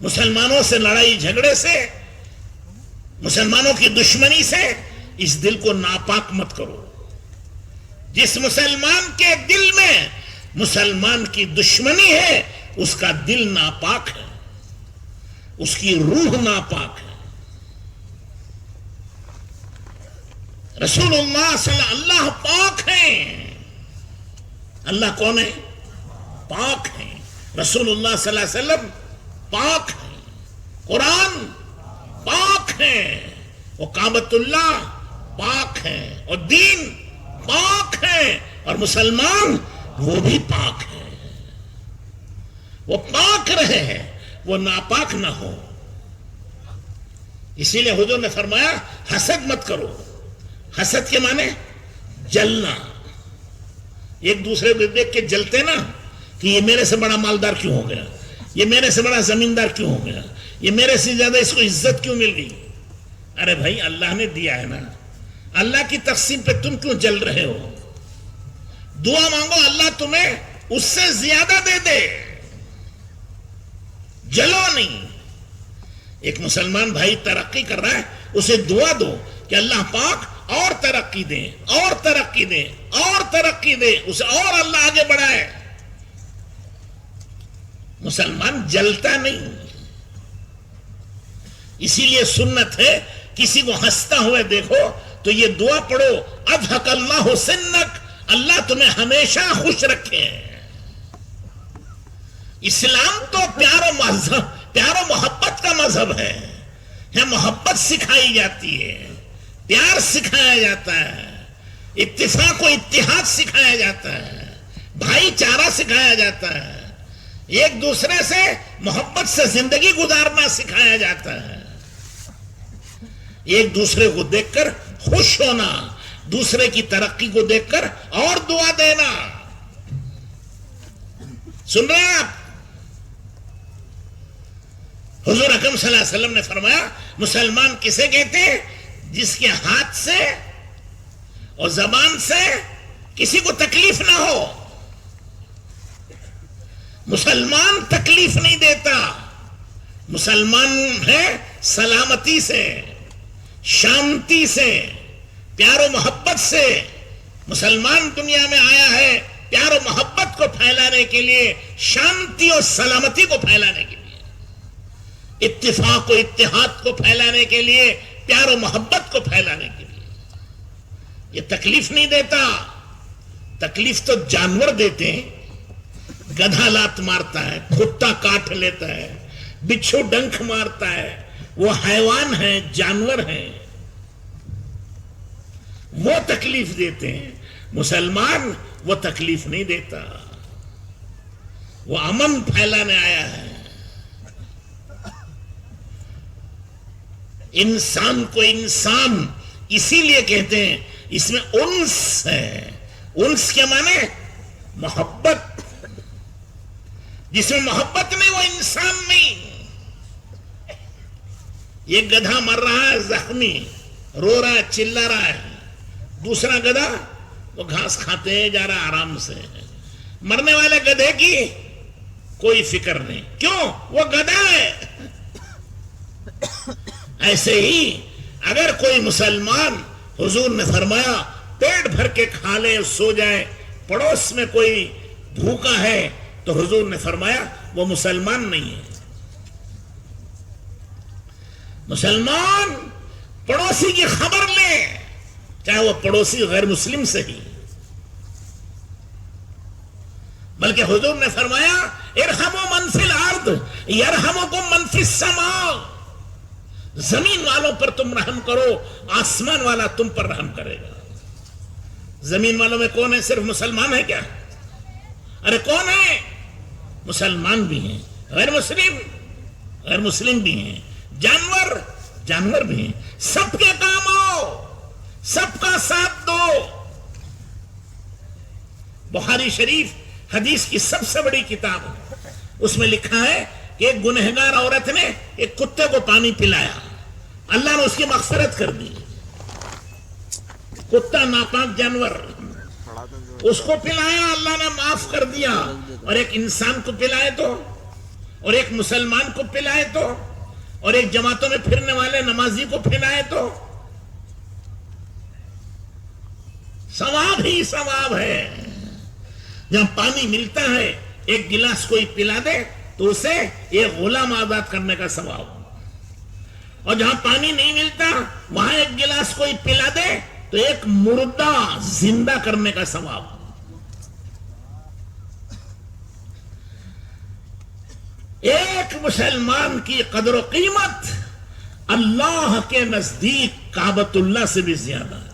مسلمانوں سے لڑائی جھگڑے سے، مسلمانوں کی دشمنی سے اس دل کو ناپاک مت کرو۔ جس مسلمان کے دل میں مسلمان کی دشمنی ہے اس کا دل ناپاک ہے، اس کی روح ناپاک ہے۔ رسول اللہ صلی اللہ پاک ہیں۔ اللہ کون ہے؟ پاک ہیں۔ رسول اللہ صلی اللہ علیہ وسلم پاک ہیں، قرآن پاک ہیں، وہ کعبۃ اللہ پاک ہیں، اور دین پاک ہے، اور مسلمان وہ بھی پاک ہے۔ وہ پاک رہے، وہ ناپاک نہ ہو۔ اسی لیے حضور نے فرمایا حسد مت کرو۔ حسد کے معنی جلنا، ایک دوسرے کو دیکھ کے جلتے نا کہ یہ میرے سے بڑا مالدار کیوں ہو گیا، یہ میرے سے بڑا زمیندار کیوں ہو گیا، یہ میرے سے زیادہ اس کو عزت کیوں مل گئی۔ ارے بھائی اللہ نے دیا ہے نا، اللہ کی تقسیم پہ تم کیوں جل رہے ہو؟ دعا مانگو اللہ تمہیں اس سے زیادہ دے دے، جلو نہیں۔ ایک مسلمان بھائی ترقی کر رہا ہے، اسے دعا دو کہ اللہ پاک اور ترقی دے، اور ترقی دے، اور ترقی دے، اسے اور اللہ آگے بڑھائے۔ مسلمان جلتا نہیں۔ اسی لیے سنت ہے کسی کو ہنستا ہوئے دیکھو تو یہ دعا پڑھو اضحک اللہ سنک، اللہ تمہیں ہمیشہ خوش رکھے۔ اسلام تو پیار و محبت کا مذہب ہے، یہاں محبت سکھائی جاتی ہے، پیار سکھایا جاتا ہے، اتفاق و اتحاد سکھایا جاتا ہے، بھائی چارہ سکھایا جاتا ہے، ایک دوسرے سے محبت سے زندگی گزارنا سکھایا جاتا ہے، ایک دوسرے کو دیکھ کر خوش ہونا، دوسرے کی ترقی کو دیکھ کر اور دعا دینا۔ سن رہے ہیں آپ؟ حضور اکرم صلی اللہ علیہ وسلم نے فرمایا مسلمان کسے کہتے ہیں؟ جس کے ہاتھ سے اور زبان سے کسی کو تکلیف نہ ہو۔ مسلمان تکلیف نہیں دیتا، مسلمان ہے سلامتی سے، شانتی سے، پیار و محبت سے۔ مسلمان دنیا میں آیا ہے پیار و محبت کو پھیلانے کے لیے، شانتی اور سلامتی کو پھیلانے کے لیے، اتفاق و اتحاد کو پھیلانے کے لیے، پیار و محبت کو پھیلانے کے لیے۔ یہ تکلیف نہیں دیتا۔ تکلیف تو جانور دیتے ہیں، گدھا لات مارتا ہے، کتا کاٹ لیتا ہے، بچھو ڈنک مارتا ہے، وہ حیوان ہے، جانور ہیں، وہ تکلیف دیتے ہیں۔ مسلمان وہ تکلیف نہیں دیتا، وہ امن پھیلانے آیا ہے۔ انسان کو انسان اسی لیے کہتے ہیں، اس میں انس ہے۔ انس کے معنی محبت، جس میں محبت نہیں وہ انسان نہیں۔ یہ گدھا مر رہا ہے زخمی، رو رہا ہے، چلا رہا ہے، دوسرا گدھا وہ گھاس کھاتے جا رہا آرام سے۔ مرنے والے گدھے کی کوئی فکر نہیں، کیوں؟ وہ گدھا ہے۔ ایسے ہی اگر کوئی مسلمان، حضور نے فرمایا پیٹ بھر کے کھا لے سو جائے، پڑوس میں کوئی بھوکا ہے تو حضور نے فرمایا وہ مسلمان نہیں ہے۔ مسلمان پڑوسی کی خبر لے، چاہے وہ پڑوسی غیر مسلم سے ہی، بلکہ حضور نے فرمایا ارحموا من فی الارض یرحمکم من فی السماء، زمین والوں پر تم رحم کرو، آسمان والا تم پر رحم کرے گا۔ زمین والوں میں کون ہے؟ صرف مسلمان ہے کیا؟ ارے کون ہے؟ مسلمان بھی ہیں، غیر مسلم بھی ہیں، جانور بھی ہیں۔ سب کے کام آؤ، سب کا ساتھ دو۔ بخاری شریف حدیث کی سب سے بڑی کتاب ہے، اس میں لکھا ہے کہ ایک گنہگار عورت نے ایک کتے کو پانی پلایا، اللہ نے اس کی مغفرت کر دی۔ کتا ناپاک جانور، اس کو پلایا، اللہ نے معاف کر دیا، اور ایک انسان کو پلائے تو اور ایک مسلمان کو پلائے تو، اور ایک جماعتوں میں پھرنے والے نمازی کو پھلائے تو ثواب ہی ثواب ہے۔ جہاں پانی ملتا ہے ایک گلاس کوئی پلا دے تو اسے ایک غلام آزاد کرنے کا ثواب، اور جہاں پانی نہیں ملتا وہاں ایک گلاس کوئی پلا دے تو ایک مردہ زندہ کرنے کا ثواب۔ ایک مسلمان کی قدر و قیمت اللہ کے نزدیک کعبۃ اللہ سے بھی زیادہ ہے۔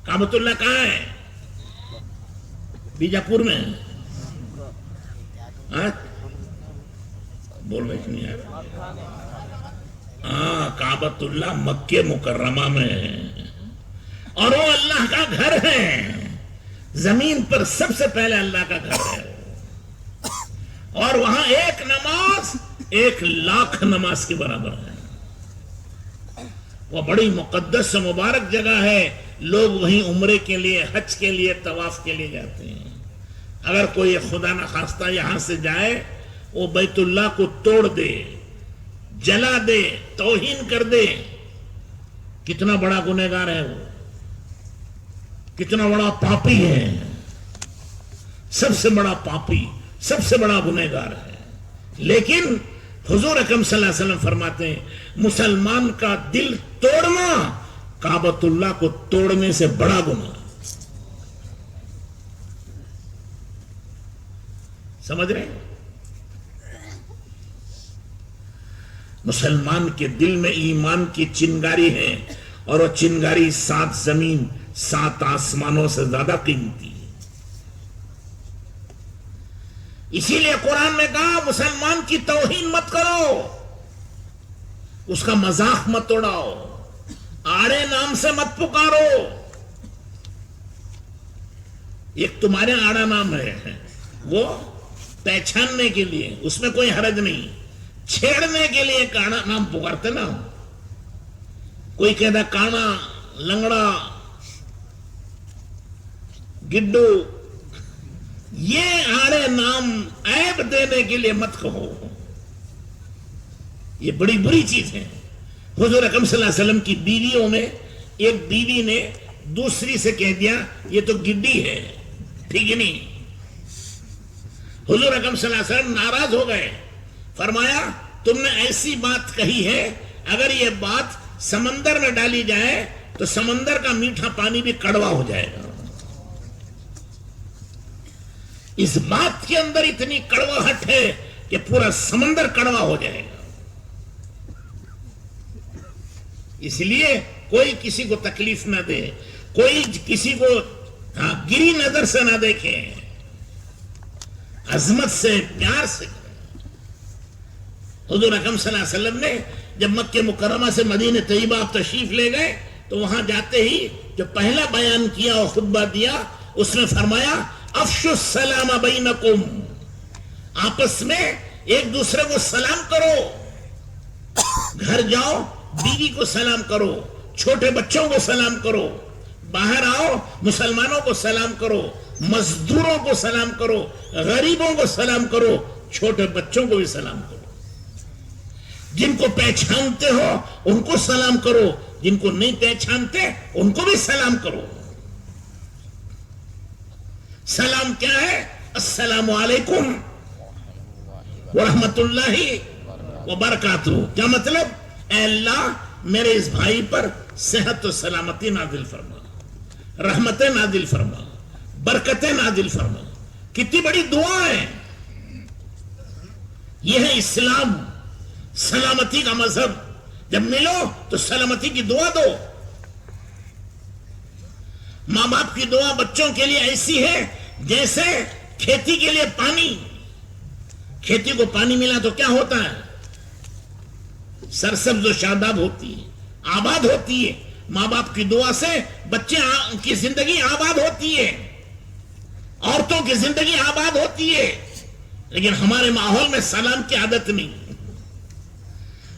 کعبۃ اللہ کہاں ہے؟ بیجاپور میں بول رہے کہ نہیں یار؟ کعبۃ اللہ مکہ مکرمہ میں ہے، اور وہ اللہ کا گھر ہے، زمین پر سب سے پہلے اللہ کا گھر ہے، اور وہاں ایک نماز 1,00,000 نماز کے برابر ہے۔ وہ بڑی مقدس و مبارک جگہ ہے، لوگ وہیں عمرے کے لیے، حج کے لیے، طواف کے لیے جاتے ہیں۔ اگر کوئی خدا نخواستہ یہاں سے جائے، وہ بیت اللہ کو توڑ دے، جلا دے، توہین کر دے، کتنا بڑا گنہگار ہے وہ، کتنا بڑا پاپی ہے، سب سے بڑا پاپی، سب سے بڑا گنہگار ہے۔ لیکن حضور اکرم صلی اللہ علیہ وسلم فرماتے ہیں مسلمان کا دل توڑنا کعبۃ اللہ کو توڑنے سے بڑا گناہ۔ سمجھ رہے ہیں؟ مسلمان کے دل میں ایمان کی چنگاری ہے، اور وہ چنگاری 7 زمین 7 آسمانوں سے زیادہ قیمتی ہے۔ اسی لیے قرآن میں کہا مسلمان کی توہین مت کرو، اس کا مذاق مت اڑاؤ، آڑے نام سے مت پکارو۔ ایک تمہارے آڑا نام ہے، وہ پہچاننے کے لیے، اس میں کوئی حرج نہیں، چھیڑنے کے لیے ایک آڑا نام پکارتے نا، کوئی کہتا کانا، لنگڑا، گڈو، یہ آڑے نام عیب دینے کے لیے مت کہو، یہ بڑی بری چیز ہے۔ حضور اکرم صلی اللہ علیہ وسلم کی بیویوں میں ایک بیوی نے دوسری سے کہہ دیا یہ تو گڈی ہے، ٹھیک ہے نہیں؟ حضور اکرم صلی اللہ علیہ وسلم ناراض ہو گئے، فرمایا تم نے ایسی بات کہی ہے، اگر یہ بات سمندر میں ڈالی جائے تو سمندر کا میٹھا پانی بھی کڑوا ہو جائے گا۔ اس بات کے اندر اتنی کڑواہٹ ہے کہ پورا سمندر کڑوا ہو جائے گا۔ اس لیے کوئی کسی کو تکلیف نہ دے، کوئی کسی کو گری نظر سے نہ دیکھے، عظمت سے، پیار سے۔ حضور اکرم صلی اللہ علیہ وسلم نے جب مکہ مکرمہ سے مدینہ طیبہ آپ تشریف لے گئے تو وہاں جاتے ہی جو پہلا بیان کیا اور خطبہ دیا، اس میں فرمایا افشوا السلام بینکم، آپس میں ایک دوسرے کو سلام کرو، گھر جاؤ بیوی کو سلام کرو، چھوٹے بچوں کو سلام کرو، باہر آؤ مسلمانوں کو سلام کرو، مزدوروں کو سلام کرو، غریبوں کو سلام کرو، چھوٹے بچوں کو بھی سلام کرو، جن کو پہچانتے ہو ان کو سلام کرو، جن کو نہیں پہچانتے ان کو بھی سلام کرو۔ سلام کیا ہے؟ السلام علیکم ورحمت اللہ وبرکاتہ۔ کیا مطلب؟ اے اللہ میرے اس بھائی پر صحت و سلامتی نازل فرما، رحمتیں نازل فرما، برکتیں نازل فرما۔ کتنی بڑی دعا ہے یہ ہے اسلام، سلامتی کا مذہب۔ جب ملو تو سلامتی کی دعا دو۔ ماں باپ کی دعا بچوں کے لیے ایسی ہے جیسے کھیتی کے لیے پانی، کھیتی کو پانی ملا تو کیا ہوتا ہے؟ سرسبز و شاداب ہوتی ہے، آباد ہوتی ہے۔ ماں باپ کی دعا سے بچے کی زندگی آباد ہوتی ہے، عورتوں کی زندگی آباد ہوتی ہے۔ لیکن ہمارے ماحول میں سلام کی عادت نہیں۔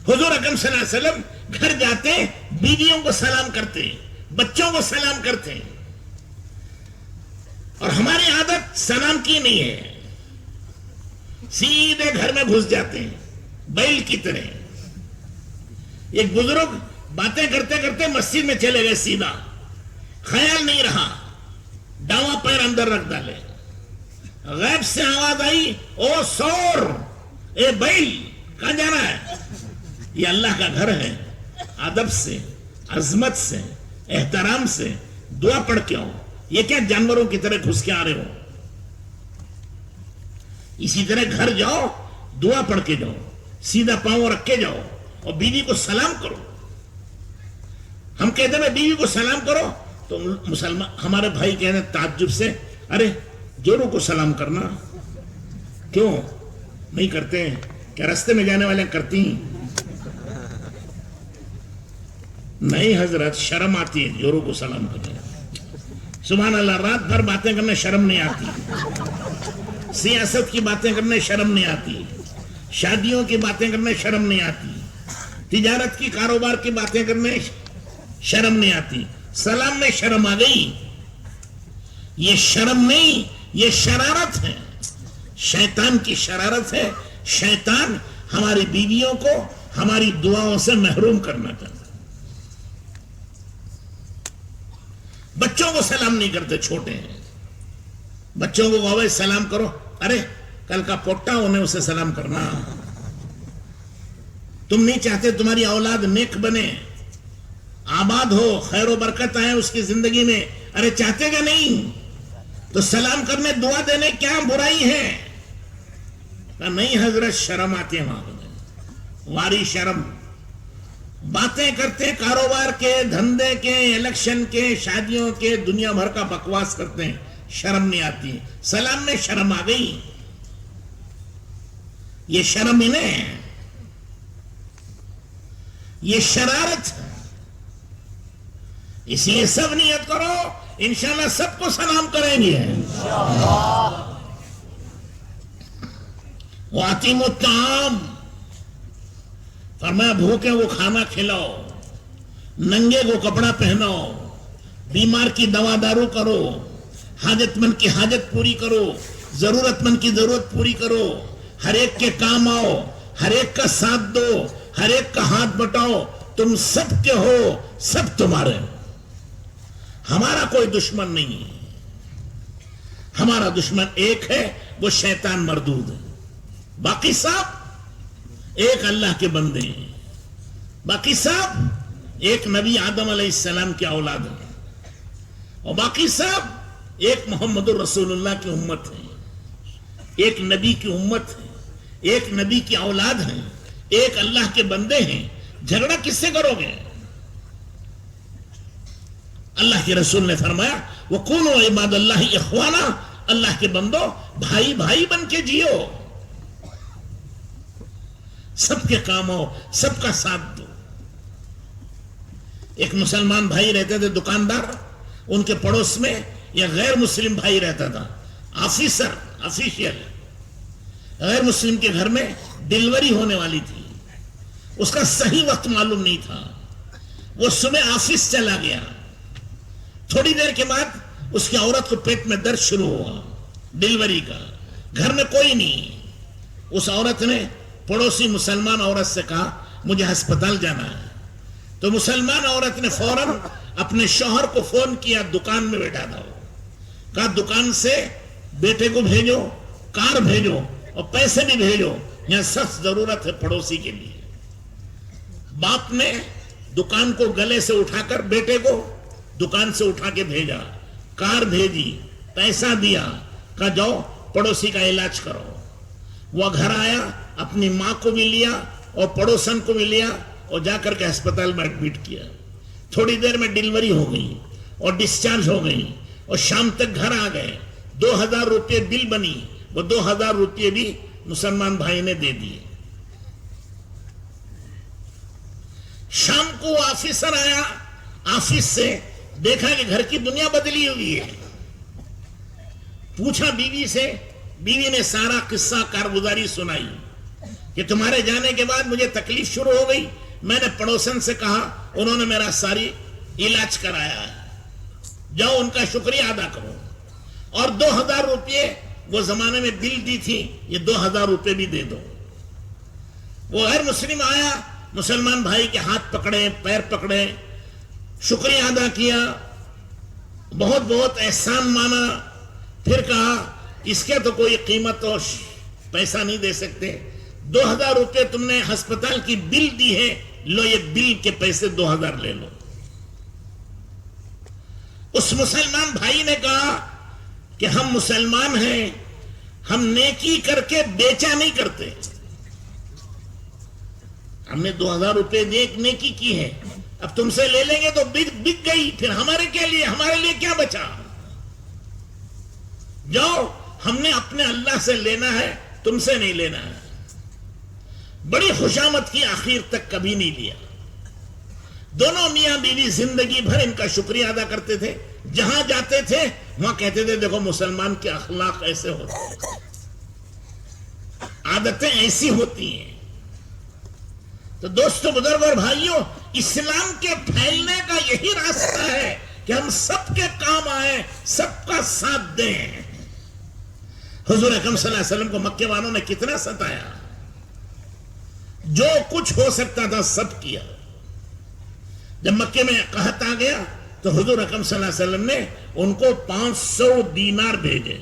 حضور اکرم صلی اللہ علیہ وسلم گھر جاتے بیویوں کو سلام کرتے، بچوں کو سلام کرتے ہیں، اور ہماری عادت سلام کی نہیں ہے۔ سیدھے گھر میں گھس جاتے ہیں بیل کی طرح. ایک بزرگ باتیں کرتے کرتے مسجد میں چلے گئے سیدھا, خیال نہیں رہا, ڈاواں پیر اندر رکھ ڈالے. غیب سے آواز آئی, او سور, اے بیل, کہاں جانا ہے؟ یہ اللہ کا گھر ہے, ادب سے, عظمت سے, احترام سے دعا پڑھ کے آؤ. یہ کیا جانوروں کی طرح گھس کے آ رہے ہو؟ اسی طرح گھر جاؤ, دعا پڑھ کے جاؤ, سیدھا پاؤں رکھ کے جاؤ اور بیوی کو سلام کرو. ہم کہتے ہیں بیوی کو سلام کرو تو مسلمان ہمارے بھائی کہنے تعجب سے, ارے جوروں کو سلام کرنا کیوں نہیں کرتے؟ کیا راستے میں جانے والے کرتی ہیں؟ نہیں حضرت, شرم آتی ہے جوروں کو سلام کرنے. سبحان اللہ, رات بھر باتیں کرنے شرم نہیں آتی, سیاست کی باتیں کرنے شرم نہیں آتی, شادیوں کی باتیں کرنے شرم نہیں آتی, تجارت کی کاروبار کی باتیں کرنے شرم نہیں آتی, سلام میں شرم آ گئی. یہ شرم نہیں, یہ شرارت ہے, شیطان کی شرارت ہے. شیطان ہماری بیویوں کو ہماری دعاؤں سے محروم کرنا چاہتا. بچوں کو سلام نہیں کرتے, چھوٹے ہیں بچوں کو کہو سلام کرو, ارے کل کا پوٹا انہیں اسے سلام کرنا. تم نہیں چاہتے تمہاری اولاد نیک بنے, آباد ہو, خیر و برکت آئے اس کی زندگی میں؟ ارے چاہتے کہ نہیں؟ تو سلام کرنے, دعا دینے کیا برائی ہے؟ نہیں حضرت, شرم آتی ہے وہاں, واری شرم. باتیں کرتے کاروبار کے, دھندے کے, الیکشن کے, شادیوں کے, دنیا بھر کا بکواس کرتے ہیں, شرم نہیں آتی. سلام میں شرم آ گئی. یہ شرم ہی نہیں, یہ شرارت ہے. اس لیے سب نیت کرو, انشاءاللہ سب کو سلام کریں گے. وَأَطِيمُوا الطَّعَامَ, فرمایا بھوکے کو کھانا کھلاؤ, ننگے کو کپڑا پہناؤ, بیمار کی دوا دارو کرو, حاجت مند کی حاجت پوری کرو, ضرورت مند کی ضرورت پوری کرو, ہر ایک کے کام آؤ, ہر ایک کا ساتھ دو, ہر ایک کا ہاتھ بٹاؤ. تم سب کے ہو, سب تمہارے. ہمارا کوئی دشمن نہیں ہے, ہمارا دشمن ایک ہے, وہ شیطان مردود ہے. باقی سب ایک اللہ کے بندے ہیں, باقی سب ایک نبی آدم علیہ السلام کی اولاد ہیں, اور باقی سب ایک محمد الرسول اللہ کی امت ہے, ایک نبی کی امت ہے, ایک نبی کی اولاد ہیں, ایک اللہ کے بندے ہیں. جھگڑا کس سے کرو گے؟ اللہ کے رسول نے فرمایا وَقُولُوا عِبَادَ اللَّهِ إِخْوَانًا, اللہ کے بندو بھائی بھائی بن کے جیو, سب کے کام ہو, سب کا ساتھ دو. ایک مسلمان بھائی رہتے تھے, دکاندار, ان کے پڑوس میں ایک غیر مسلم بھائی رہتا تھا, آفیشیل. غیر مسلم کے گھر میں ڈیلیوری ہونے والی تھی, اس کا صحیح وقت معلوم نہیں تھا, وہ صبح آفس چلا گیا. تھوڑی دیر کے بعد اس کی عورت کو پیٹ میں درد شروع ہوا ڈیلیوری کا, گھر میں کوئی نہیں. اس عورت نے پڑوسی مسلمان عورت سے کہا مجھے ہسپتال جانا ہے. تو مسلمان عورت نے فوراً اپنے شوہر کو فون کیا, دکان میں بیٹھا تھا, کہا دکان سے بیٹے کو بھیجو, کار بھیجو اور پیسے بھی بھیجو, یہاں سخت ضرورت ہے پڑوسی کے لیے. باپ نے دکان کو گلے سے اٹھا کر بیٹے کو دکان سے اٹھا کے بھیجا, کار بھیجی, پیسہ دیا, کہا جاؤ پڑوسی کا علاج کرو. وہ گھر آیا, اپنی ماں کو بھی لیا اور پڑوسن کو بھی لیا اور جا کر کے ہسپتال میں ایڈمٹ کیا. تھوڑی دیر میں ڈیلیوری ہو گئی اور ڈسچارج ہو گئی, اور شام تک گھر آ گئے. 2000 روپے بل بنی, وہ 2000 روپے بھی مسلمان بھائی نے دے دیے. شام کو آفیسر آیا, آفس سے دیکھا کہ گھر کی دنیا بدلی ہوئی ہے. پوچھا بیوی سے, بیوی نے سارا قصہ کارگزاری سنائی کہ تمہارے جانے کے بعد مجھے تکلیف شروع ہو گئی, میں نے پڑوسن سے کہا, انہوں نے میرا ساری علاج کرایا ہے, جاؤ ان کا شکریہ ادا کرو. اور 2000 روپے وہ زمانے میں بل دی تھی یہ 2000 روپے بھی دے دو. وہ غیر مسلم آیا, مسلمان بھائی کے ہاتھ پکڑے, پیر پکڑے, شکریہ ادا کیا, بہت بہت احسان مانا, پھر کہا اس کے تو کوئی قیمت اور پیسہ نہیں دے سکتے, 2000 روپے تم نے ہسپتال کی بل دی ہے, لو یہ بل کے پیسے 2000 لے لو. اس مسلمان بھائی نے کہا کہ ہم مسلمان ہیں, ہم نیکی کر کے بیچا نہیں کرتے, ہم نے 2000 روپے نیکی کی ہے, اب تم سے لے لیں گے تو بک گئی, پھر ہمارے لیے کیا بچا. جاؤ, ہم نے اپنے اللہ سے لینا ہے, تم سے نہیں لینا ہے. بڑی خوشامد کی, آخر تک کبھی نہیں لیا. دونوں میاں بیوی زندگی بھر ان کا شکریہ ادا کرتے تھے, جہاں جاتے تھے وہاں کہتے تھے دیکھو مسلمان کے اخلاق ایسے ہوتے ہیں, عادتیں ایسی ہوتی ہیں. تو دوستو, بزرگ اور بھائیوں, اسلام کے پھیلنے کا یہی راستہ ہے کہ ہم سب کے کام آئیں, سب کا ساتھ دیں. حضور اکرم صلی اللہ علیہ وسلم کو مکے والوں نے کتنا ستایا, جو کچھ ہو سکتا تھا سب کیا. جب مکے میں قحط آ گیا تو حضور اکرم صلی اللہ علیہ وسلم نے ان کو 500 دینار بھیجے,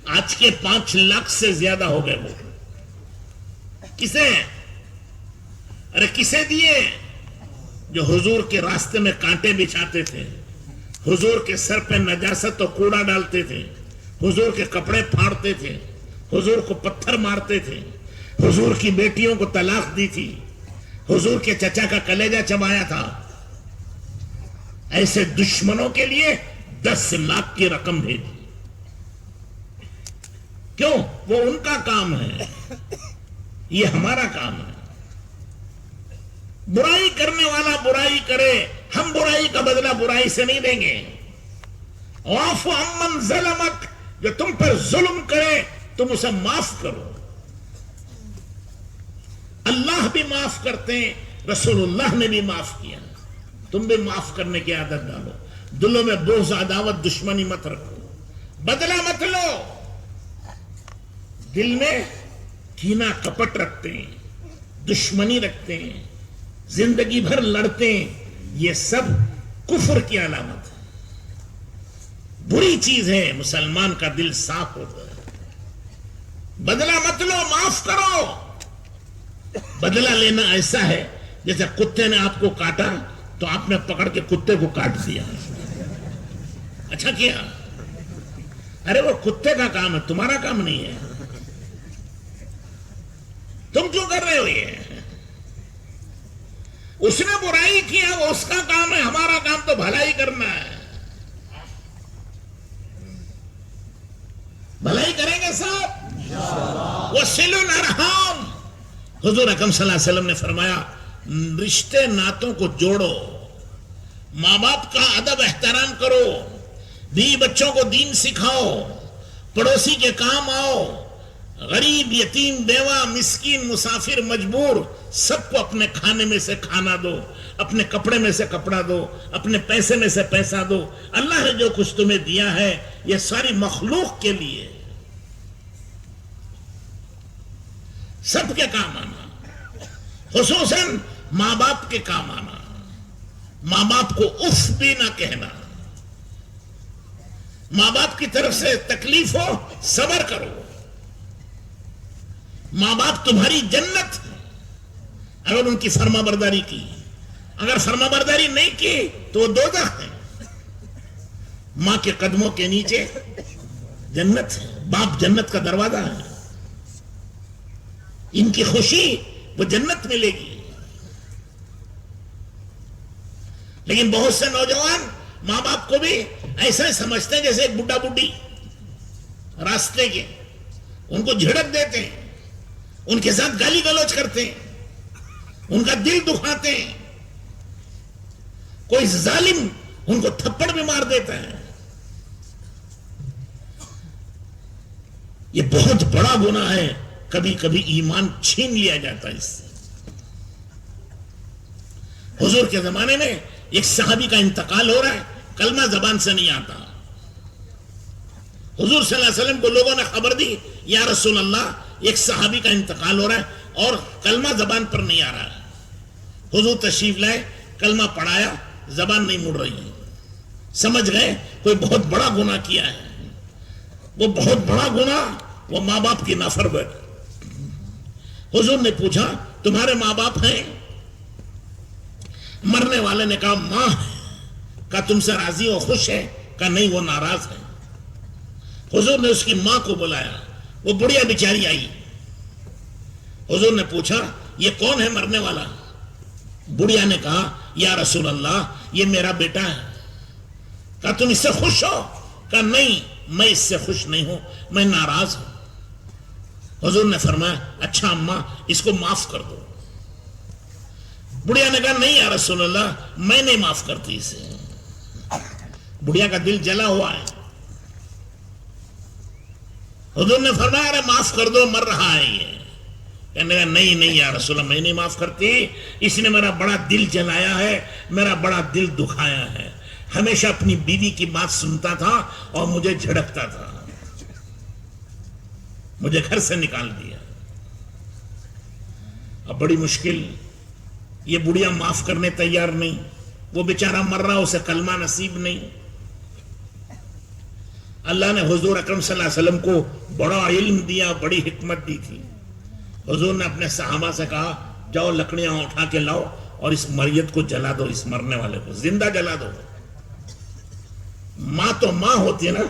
آج کے 5 لاکھ سے زیادہ ہو گئے. وہ کسے دیے؟ جو حضور کے راستے میں کانٹے بچھاتے تھے, حضور کے سر پہ نجاست اور کوڑا ڈالتے تھے, حضور کے کپڑے پھاڑتے تھے, حضور کو پتھر مارتے تھے, حضور کی بیٹیوں کو طلاق دی تھی, حضور کے چچا کا کلیجہ چبایا تھا. ایسے دشمنوں کے لیے 10 لاکھ کی رقم بھیجی. کیوں؟ وہ ان کا کام ہے, یہ ہمارا کام ہے. برائی کرنے والا برائی کرے, ہم برائی کا بدلہ برائی سے نہیں دیں گے. واعف عمن ظلمک, جو تم پر ظلم کرے تم اسے معاف کرو. اللہ بھی معاف کرتے ہیں, رسول اللہ نے بھی معاف کیا, تم بھی معاف کرنے کی عادت ڈالو. دلوں میں بغض, عداوت, دشمنی مت رکھو, بدلہ مت لو. دل میں کینہ کپٹ رکھتے ہیں, دشمنی رکھتے ہیں, زندگی بھر لڑتے ہیں, یہ سب کفر کی علامت ہے, بری چیز ہے. مسلمان کا دل صاف ہوتا ہے. بدلہ مت لو, معاف کرو. بدلہ لینا ایسا ہے جیسے کتے نے آپ کو کاٹا تو آپ نے پکڑ کے کتے کو کاٹ دیا. اچھا کیا, ارے وہ کتے کا کام ہے, تمہارا کام نہیں ہے. تم کیوں کر رہے ہو یہ؟ اس نے برائی کیا, وہ اس کا کام ہے, ہمارا کام تو بھلائی کرنا ہے. بھلائی کریں گے صاحب. وصلوا الارحام, حضور اکرم صلی اللہ علیہ وسلم نے فرمایا رشتے ناتوں کو جوڑو, ماں باپ کا ادب احترام کرو, بیوی بچوں کو دین سکھاؤ, پڑوسی کے کام آؤ, غریب, یتیم, بیوہ, مسکین, مسافر, مجبور, سب کو اپنے کھانے میں سے کھانا دو, اپنے کپڑے میں سے کپڑا دو, اپنے پیسے میں سے پیسہ دو. اللہ نے جو کچھ تمہیں دیا ہے یہ ساری مخلوق کے لیے, سب کے کام آنا, خصوصاً ماں باپ کے کام آنا. ماں باپ کو اف بھی نہ کہنا. ماں باپ کی طرف سے تکلیف ہو, صبر کرو. ماں باپ تمہاری جنت ہے اگر ان کی فرما برداری کی, اگر فرما برداری نہیں کی تو وہ دوزخ ہے. ماں کے قدموں کے نیچے جنت ہے, باپ جنت کا دروازہ ہے. ان کی خوشی وہ جنت ملے گی. لیکن بہت سے نوجوان ماں باپ کو بھی ایسا سمجھتے ہیں جیسے ایک بڈھا بڈھی راستے کے, ان کو جھڑک دیتے ہیں, ان کے ساتھ گالی گلوچ کرتے ہیں, ان کا دل دکھاتے ہیں. کوئی ظالم ان کو تھپڑ بھی مار دیتا ہے. یہ بہت بڑا گناہ ہے, کبھی کبھی ایمان چھین لیا جاتا ہے اس سے. حضور کے زمانے میں ایک صحابی کا انتقال ہو رہا ہے, کلمہ زبان سے نہیں آتا. حضور صلی اللہ علیہ وسلم کو لوگوں نے خبر دی یا رسول اللہ ایک صحابی کا انتقال ہو رہا ہے اور کلمہ زبان پر نہیں آ رہا ہے. حضور تشریف لائے, کلمہ پڑھایا, زبان نہیں مڑ رہی ہے. سمجھ گئے کوئی بہت بڑا گناہ کیا ہے. وہ بہت بڑا گناہ وہ ماں باپ کی نافرمانی. حضور نے پوچھا تمہارے ماں باپ ہیں؟ مرنے والے نے کہا ماں ہے. کہا تم سے راضی ہو, خوش ہے؟ کہا نہیں وہ ناراض ہے. حضور نے اس کی ماں کو بلایا, وہ بڑھیا بیچاری آئی. حضور نے پوچھا یہ کون ہے مرنے والا؟ بڑھیا نے کہا یا رسول اللہ یہ میرا بیٹا ہے. کہا تم اس سے خوش ہو؟ کہا نہیں میں اس سے خوش نہیں ہوں, میں ناراض ہوں. حضور نے فرمایا اچھا اماں اس کو معاف کر دو. بڑھیا نے کہا نہیں یا رسول اللہ میں نہیں معاف کرتی اسے. بڑھیا کا دل جلا ہوا ہے. حضور نے فرمایا ارے معاف کر دو, مر رہا ہے یہ. کہنے لگا نہیں نہیں یا رسول اللہ میں نہیں معاف کرتی, اس نے میرا بڑا دل جلایا ہے, میرا بڑا دل دکھایا ہے. ہمیشہ اپنی بیوی کی بات سنتا تھا اور مجھے جھڑکتا تھا, مجھے گھر سے نکال دیا. اب بڑی مشکل, یہ بڑھیا معاف کرنے تیار نہیں, وہ بیچارہ مر رہا, اسے کلمہ نصیب نہیں. اللہ نے حضور اکرم صلی اللہ علیہ وسلم کو بڑا علم دیا, بڑی حکمت دی تھی. حضور نے اپنے صحابہ سے کہا جاؤ لکڑیاں اٹھا کے لاؤ اور اس مریت کو جلا دو, اس مرنے والے کو زندہ جلا دو. ماں تو ماں ہوتی ہے نا,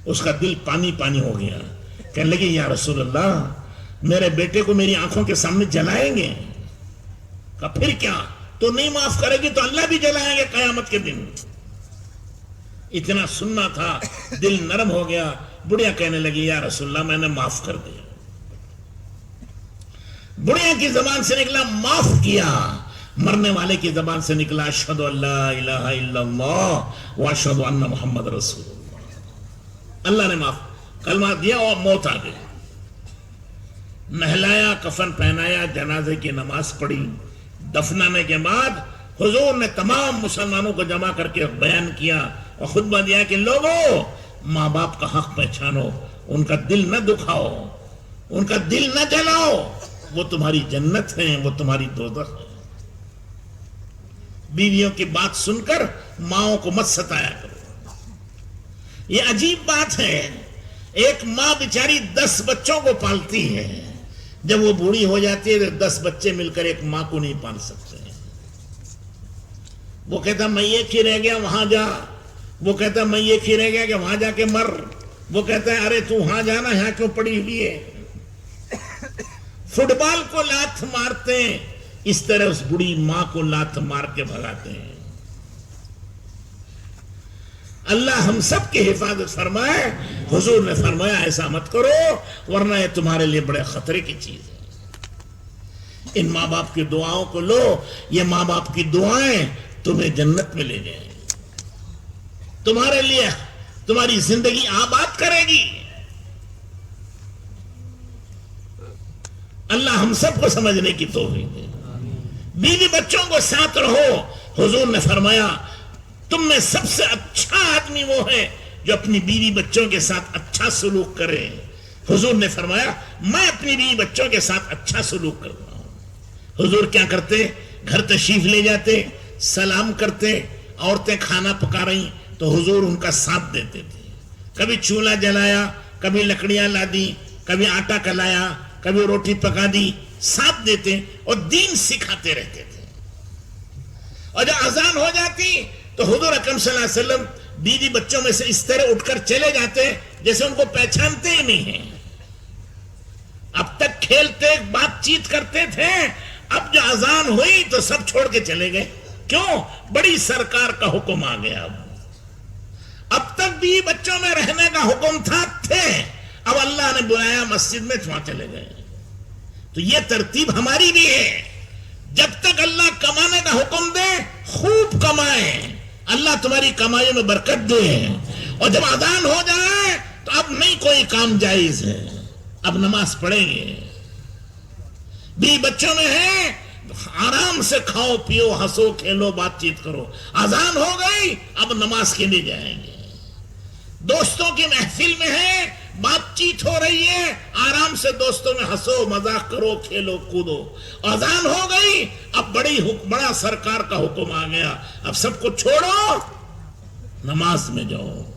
اس کا دل پانی پانی ہو گیا. کہنے لگی یا رسول اللہ میرے بیٹے کو میری آنکھوں کے سامنے جلائیں گے. کہا پھر کیا, تو نہیں معاف کرے گی تو اللہ بھی جلائیں گے قیامت کے دن. اتنا سننا تھا, دل نرم ہو گیا. بڑھیا کہنے لگی یا رسول اللہ میں نے معاف کر دیا. بڑھیا کی زبان سے نکلا معاف کیا, مرنے والے کی زبان سے نکلا اشہد ان لا الہ الا اللہ واشہد ان محمد رسول اللہ. اللہ نے معاف کلمہ دیا اور موت آ گئی. نہلایا, کفن پہنایا, جنازے کی نماز پڑھی. دفنانے کے بعد حضور نے تمام مسلمانوں کو جمع کر کے بیان کیا اور خطبہ دیا کہ لوگوں ماں باپ کا حق پہچانو, ان کا دل نہ دکھاؤ, ان کا دل نہ جلاؤ, وہ تمہاری جنت ہیں, وہ تمہاری دوزخ ہے. بیویوں کی بات سن کر ماؤں کو مت ستایا کرو. یہ عجیب بات ہے, ایک ماں بیچاری 10 بچوں کو پالتی ہے, جب وہ بوڑھی ہو جاتی ہے تو 10 بچے مل کر ایک ماں کو نہیں پال سکتے. وہ کہتا میں ایک ہی رہ گیا وہاں جا, وہ کہتا میں ایک ہی رہ گیا کہ وہاں جا کے مر, وہ کہتا ہے ارے تو وہاں جانا, یہاں کیوں پڑی ہوئی ہے. فٹ بال کو لات مارتے ہیں, اس طرح اس بڑی ماں کو لات مار کے بھگاتے ہیں. اللہ ہم سب کی حفاظت فرمائے. حضور نے فرمایا ایسا مت کرو ورنہ یہ تمہارے لیے بڑے خطرے کی چیز ہے. ان ماں باپ کی دعاؤں کو لو, یہ ماں باپ کی دعائیں تمہیں جنت میں لے جائیں گی, تمہارے لیے تمہاری زندگی آباد کرے گی. اللہ ہم سب کو سمجھنے کی توفیق دے. بیوی بچوں کو ساتھ رہو. حضور نے فرمایا تم میں سب سے اچھا آدمی وہ ہے جو اپنی بیوی بچوں کے ساتھ اچھا سلوک کرے. حضور نے فرمایا میں اپنی بیوی بچوں کے ساتھ اچھا سلوک کرتا ہوں. حضور کیا کرتے, گھر تشریف لے جاتے, سلام کرتے, عورتیں کھانا پکا رہی تو حضور ان کا ساتھ دیتے تھے. کبھی چولہا جلایا, کبھی لکڑیاں لا دی, کبھی آٹا کلایا, کبھی روٹی پکا دی, ساتھ دیتے اور دین سکھاتے رہتے تھے. اور جب اذان ہو جاتی تو حضور اکرم صلی اللہ علیہ وسلم بیوی بچوں میں سے اس طرح اٹھ کر چلے جاتے جیسے ان کو پہچانتے ہی نہیں ہیں. اب تک کھیلتے بات چیت کرتے تھے, اب جو اذان ہوئی تو سب چھوڑ کے چلے گئے. کیوں؟ بڑی سرکار کا حکم آ گیا. اب تک بھی بچوں میں رہنے کا حکم تھے, اب اللہ نے بلایا مسجد میں, وہاں چلے گئے. تو یہ ترتیب ہماری بھی ہے. جب تک اللہ کمانے کا حکم دے خوب کمائیں, اللہ تمہاری کمائی میں برکت دے. اور جب اذان ہو جائے تو اب نہیں کوئی کام جائز ہے, اب نماز پڑھیں گے. بھی بچوں میں ہے آرام سے کھاؤ پیو, ہنسو کھیلو, بات چیت کرو. اذان ہو گئی اب نماز کے لیے جائیں گے. دوستوں کی محفل میں ہے، بات چیت ہو رہی ہے، آرام سے دوستوں میں ہنسو مذاق کرو کھیلو کودو، اذان ہو گئی، اب بڑا سرکار کا حکم آ گیا، اب سب کو چھوڑو نماز میں جاؤ۔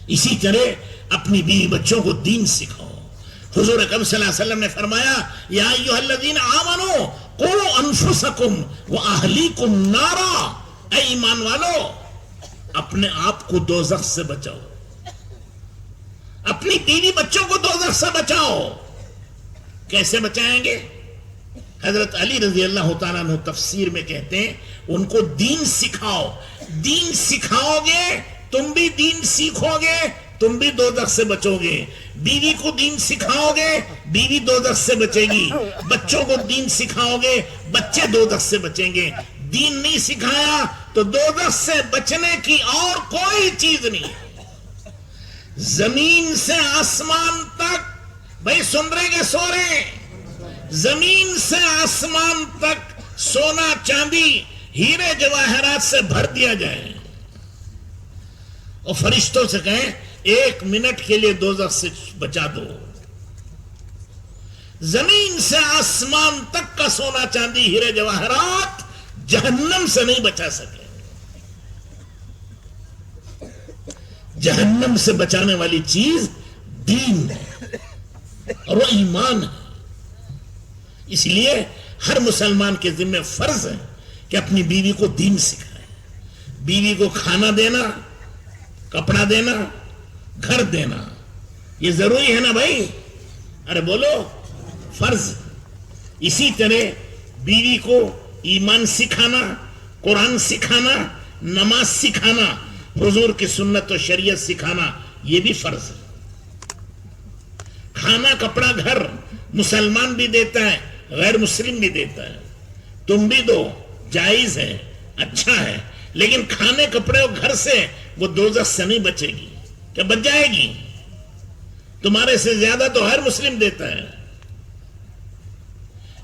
اسی طرح اپنی بیوی بچوں کو دین سکھاؤ۔ حضور اکرم صلی اللہ علیہ وسلم نے فرمایا یا ایھا الذین آمنوا قوا انفسکم واہلیکم نارا، اے ایمان والو اپنے آپ کو دوزخ سے بچاؤ، اپنی بیوی بچوں کو دوزخ سے بچاؤ۔ کیسے بچائیں گے؟ حضرت علی رضی اللہ تعالیٰ عنہ تفسیر میں کہتے ہیں ان کو دین سکھاؤ، دین سکھاؤ گے تم بھی دین سیکھو گے، تم بھی دوزخ سے بچو گے۔ بیوی کو دین سکھاؤ گے، بیوی دوزخ سے بچے گی۔ بچوں کو دین سکھاؤ گے، بچے دوزخ سے بچیں گے۔ دین نہیں سکھایا تو دوزخ سے بچنے کی اور کوئی چیز نہیں۔ زمین سے آسمان تک، بھائی سن رہے کہ سو رہے؟ زمین سے آسمان تک سونا چاندی ہیرے جواہرات سے بھر دیا جائے اور فرشتوں سے کہیں ایک منٹ کے لیے دوزخ سے بچا دو، زمین سے آسمان تک کا سونا چاندی ہیرے جواہرات جہنم سے نہیں بچا سکے۔ جہنم سے بچانے والی چیز دین ہے اور وہ ایمان ہے۔ اس لیے ہر مسلمان کے ذمہ فرض ہے کہ اپنی بیوی کو دین سکھائے، بیوی کو کھانا دینا، کپڑا دینا، گھر دینا، یہ ضروری ہے نا بھائی؟ ارے بولو، فرض۔ اسی طرح بیوی کو ایمان سکھانا، قرآن سکھانا، نماز سکھانا، حضور کی سنت و شریعت سکھانا، یہ بھی فرض ہے۔ کھانا کپڑا گھر مسلمان بھی دیتا ہے، غیر مسلم بھی دیتا ہے، تم بھی دو، جائز ہے، اچھا ہے، لیکن کھانے کپڑے اور گھر سے وہ دوزخ سے نہیں بچے گی۔ کیا بچ جائے گی؟ تمہارے سے زیادہ تو ہر مسلم دیتا ہے۔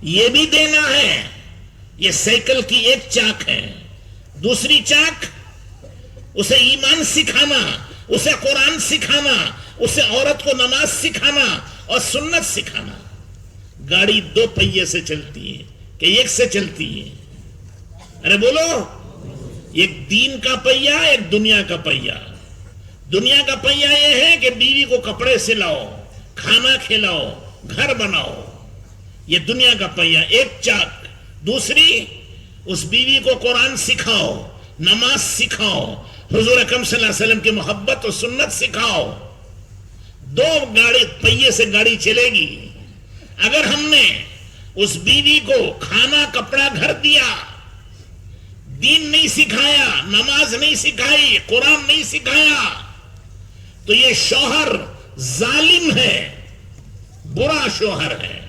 یہ بھی دینا ہے، یہ سائیکل کی ایک چاک ہے، دوسری چاک اسے ایمان سکھانا، اسے قرآن سکھانا، اسے عورت کو نماز سکھانا اور سنت سکھانا۔ گاڑی دو پہیے سے چلتی ہے کہ ایک سے چلتی ہے؟ ارے بولو، ایک دین کا پہیا، ایک دنیا کا پہیا۔ دنیا کا پہیا یہ ہے کہ بیوی کو کپڑے سلاؤ، کھانا کھلاؤ، گھر بناؤ، یہ دنیا کا پہیا، ایک چاک۔ دوسری، اس بیوی کو قرآن سکھاؤ، نماز سکھاؤ، حضور اکرم صلی اللہ علیہ وسلم کی محبت و سنت سکھاؤ۔ دو گاڑی پہیے سے گاڑی چلے گی۔ اگر ہم نے اس بیوی کو کھانا کپڑا گھر دیا، دین نہیں سکھایا، نماز نہیں سکھائی، قرآن نہیں سکھایا، تو یہ شوہر ظالم ہے، برا شوہر ہے۔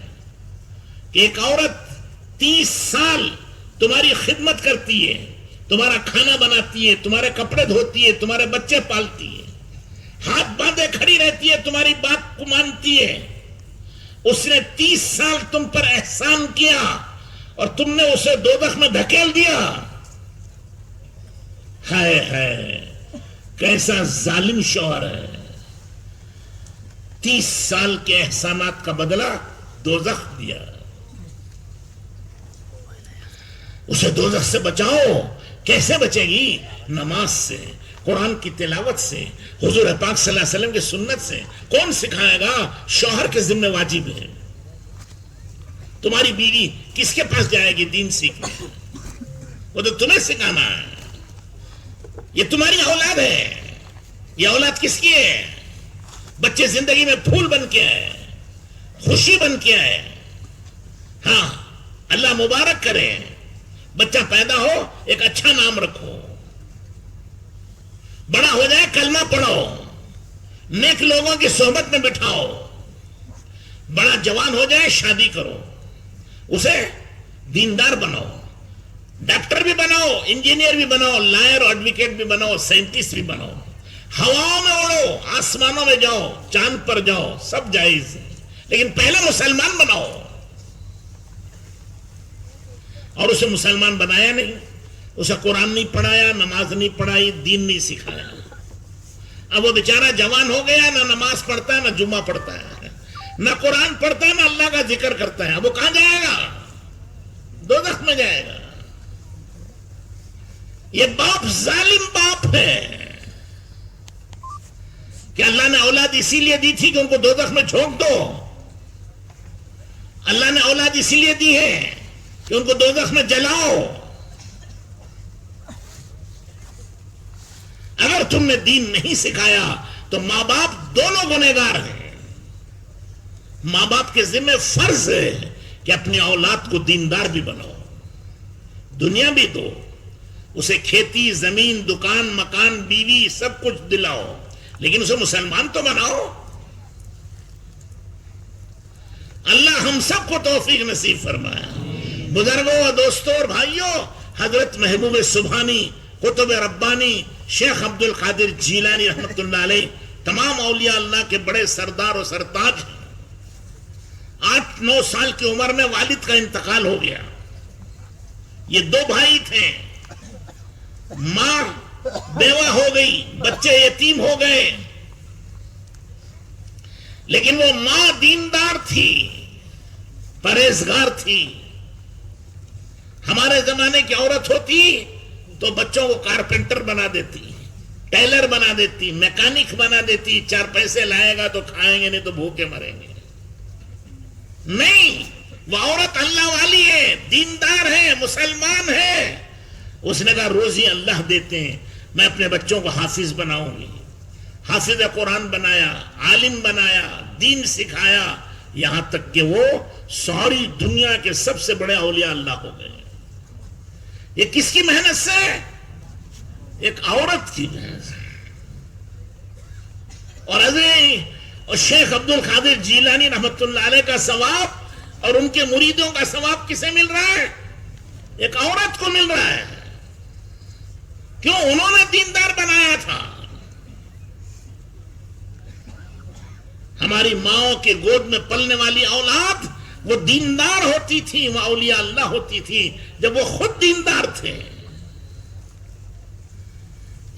کہ ایک عورت 30 سال تمہاری خدمت کرتی ہے، تمہارا کھانا بناتی ہے، تمہارے کپڑے دھوتی ہے، تمہارے بچے پالتی ہے، ہاتھ باندھے کھڑی رہتی ہے، تمہاری بات کو مانتی ہے۔ اس نے 30 سال تم پر احسان کیا اور تم نے اسے دوزخ میں دھکیل دیا۔ ہائے ہائے، کیسا ظالم شوہر ہے۔ 30 سال کے احسانات کا بدلہ دوزخ دیا۔ اسے دوزخ سے بچاؤ۔ کیسے بچے گی؟ نماز سے، قرآن کی تلاوت سے، حضور پاک صلی اللہ علیہ وسلم کی سنت سے۔ کون سکھائے گا؟ شوہر کے ذمہ واجب ہے۔ تمہاری بیوی کس کے پاس جائے گی دین سیکھنے؟ وہ تو تمہیں سکھانا ہے۔ یہ تمہاری اولاد ہے۔ یہ اولاد کس کی ہے؟ بچے زندگی میں پھول بن کے آئے، خوشی بن کے آئے۔ ہاں، اللہ مبارک کرے۔ بچہ پیدا ہو، ایک اچھا نام رکھو، بڑا ہو جائے کلمہ پڑھو، نیک لوگوں کی صحبت میں بٹھاؤ، بڑا جوان ہو جائے شادی کرو، اسے دیندار بناؤ، ڈاکٹر بھی بناؤ، انجینئر بھی بناؤ، لائر اور ایڈوکیٹ بھی بناؤ، سائنٹسٹ بھی بناؤ، ہواؤں میں اڑو، آسمانوں میں جاؤ، چاند پر جاؤ، سب جائز ہے، لیکن پہلے مسلمان بناؤ۔ اور اسے مسلمان بنایا نہیں، اسے قرآن نہیں پڑھایا، نماز نہیں پڑھائی، دین نہیں سکھایا۔ اب وہ بیچارہ جوان ہو گیا، نہ نماز پڑھتا ہے، نہ جمعہ پڑھتا ہے، نہ قرآن پڑھتا ہے، نہ اللہ کا ذکر کرتا ہے. اب وہ کہاں جائے گا؟ دوزخ میں جائے گا. یہ باپ ظالم باپ ہے کہ اللہ نے اولاد اسی لیے دی تھی کہ ان کو دوزخ میں جھونک دو. اللہ نے اولاد اسی لیے دی ہے کہ ان کو دوزخ میں جلاؤ. اگر تم نے دین نہیں سکھایا تو ماں باپ دونوں گنہگار ہیں. ماں باپ کے ذمہ فرض ہے کہ اپنی اولاد کو دیندار بھی بناؤ، دنیا بھی دو، اسے کھیتی، زمین، دکان، مکان، بیوی سب کچھ دلاؤ، لیکن اسے مسلمان تو بناؤ. اللہ ہم سب کو توفیق نصیب فرمایا. بزرگوں و دوستوں اور بھائیوں، حضرت محبوب سبحانی، قطب ربانی، شیخ عبد القادر جیلانی رحمت اللہ علیہ تمام اولیاء اللہ کے بڑے سردار و سرتاج ہیں. 8-9 سال کی عمر میں والد کا انتقال ہو گیا. یہ 2 بھائی تھے، ماں بیوہ ہو گئی، بچے یتیم ہو گئے، لیکن وہ ماں دیندار تھی، پرہیزگار تھی. ہمارے زمانے کی عورت ہوتی تو بچوں کو کارپینٹر بنا دیتی، ٹیلر بنا دیتی، میکینک بنا دیتی. 4 پیسے لائے گا تو کھائیں گے، نہیں تو بھوکے مریں گے. نہیں، وہ عورت اللہ والی ہے، دیندار ہے، مسلمان ہے. اس نے کہا روزی اللہ دیتے ہیں، میں اپنے بچوں کو حافظ بناؤں گی. حافظ قرآن بنایا، عالم بنایا، دین سکھایا، یہاں تک کہ وہ ساری دنیا کے سب سے بڑے اولیاء اللہ ہو گئے. یہ کس کی محنت سے؟ ایک عورت کی محنت سے. اور شیخ عبد القادر جیلانی رحمت اللہ علیہ کا ثواب اور ان کے مریدوں کا ثواب کسے مل رہا ہے؟ ایک عورت کو مل رہا ہے. کیوں؟ انہوں نے دیندار بنایا تھا. ہماری ماؤں کے گود میں پلنے والی اولاد وہ دیندار ہوتی تھی، وہ اولیاء اللہ ہوتی تھی جب وہ خود دیندار تھے.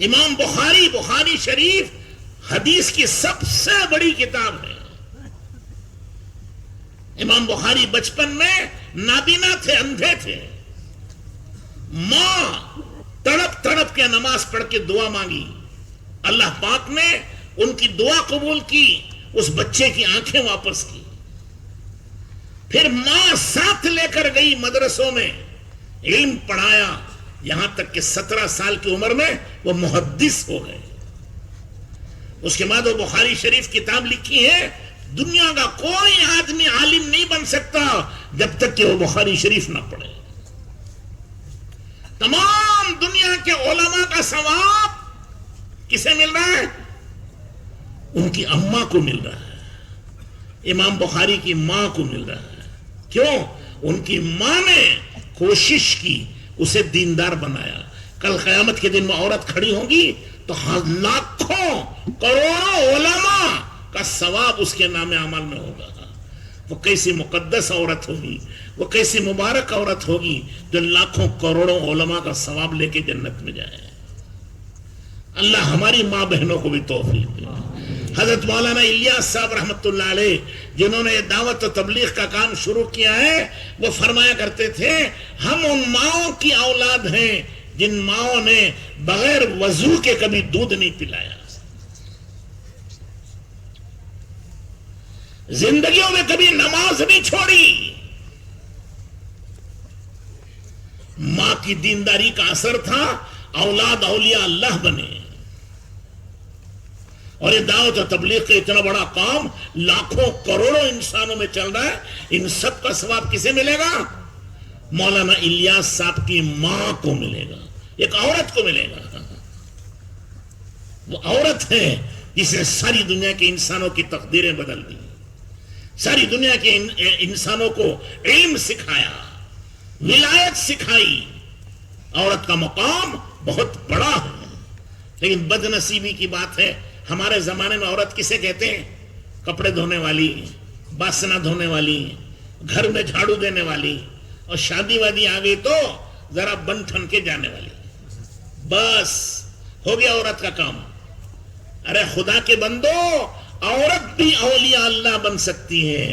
امام بخاری شریف حدیث کی سب سے بڑی کتاب ہے. امام بخاری بچپن میں نابینا تھے، اندھے تھے. ماں تڑپ تڑپ کے نماز پڑھ کے دعا مانگی، اللہ پاک نے ان کی دعا قبول کی، اس بچے کی آنکھیں واپس کی. پھر ماں ساتھ لے کر گئی مدرسوں میں، علم پڑھایا، یہاں تک کہ 17 سال کی عمر میں وہ محدث ہو گئے. اس کے بعد وہ بخاری شریف کتاب لکھی ہے. دنیا کا کوئی آدمی عالم نہیں بن سکتا جب تک کہ وہ بخاری شریف نہ پڑھے. تمام دنیا کے علماء کا ثواب کسے مل رہا ہے؟ ان کی اماں کو مل رہا ہے، امام بخاری کی ماں کو مل رہا ہے. کیوں؟ ان کی ماں نے کوشش کی، اسے دیندار بنایا. کل قیامت کے دن میں عورت کھڑی ہوگی تو لاکھوں کروڑوں علماء کا ثواب اس کے نام اعمال میں ہوگا. وہ کیسی مقدس عورت ہوگی، وہ کیسی مبارک عورت ہوگی جو لاکھوں کروڑوں علماء کا ثواب لے کے جنت میں جائے. اللہ ہماری ماں بہنوں کو بھی توفیق دے. حضرت مولانا الیاس صاحب رحمت اللہ علیہ جنہوں نے دعوت و تبلیغ کا کام شروع کیا ہے، وہ فرمایا کرتے تھے ہم ان ماؤں کی اولاد ہیں جن ماؤں نے بغیر وضو کے کبھی دودھ نہیں پلایا، زندگیوں میں کبھی نماز نہیں چھوڑی. ماں کی دینداری کا اثر تھا، اولاد اولیاء اللہ بنے. اور یہ دعوت و تبلیغ کا اتنا بڑا کام لاکھوں کروڑوں انسانوں میں چل رہا ہے. ان سب کا ثواب کسے ملے گا؟ مولانا الیاس صاحب کی ماں کو ملے گا، ایک عورت کو ملے گا. وہ عورت ہے جس نے ساری دنیا کے انسانوں کی تقدیریں بدل دی، ساری دنیا کے انسانوں کو علم سکھایا، ولایت سکھائی. عورت کا مقام بہت بڑا ہے. لیکن بد نصیبی کی بات ہے، ہمارے زمانے میں عورت کسے کہتے ہیں؟ کپڑے دھونے والی، باسنا دھونے والی، گھر میں جھاڑو دینے والی، اور شادی وادی آ گئی تو ذرا بن ٹھن کے جانے والی. بس ہو گیا عورت کا کام. ارے خدا کے بندو، عورت بھی اولیاء اللہ بن سکتی ہے،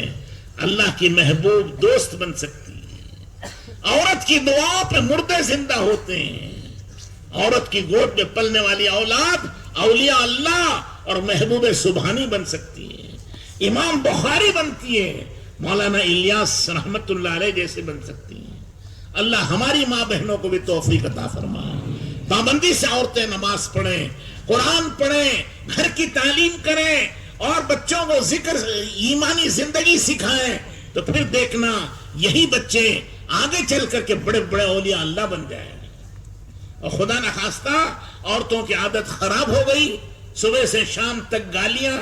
اللہ کی محبوب دوست بن سکتی ہے۔ عورت کی دعا پہ مردے زندہ ہوتے ہیں، عورت کی گود میں پلنے والی اولاد اولیاء اللہ اور محبوب سبحانی بن سکتی ہے، امام بخاری بنتی ہے، مولانا الیاس رحمت اللہ علیہ جیسے بن سکتی ہیں۔ اللہ ہماری ماں بہنوں کو بھی توفیق عطا فرمائے، پابندی سے عورتیں نماز پڑھیں، قرآن پڑھیں، گھر کی تعلیم کریں اور بچوں کو ذکر ایمانی زندگی سکھائیں، تو پھر دیکھنا یہی بچے آگے چل کر کے بڑے بڑے اولیاء اللہ بن جائیں۔ اور خدا نخواستہ عورتوں کی عادت خراب ہو گئی، صبح سے شام تک گالیاں،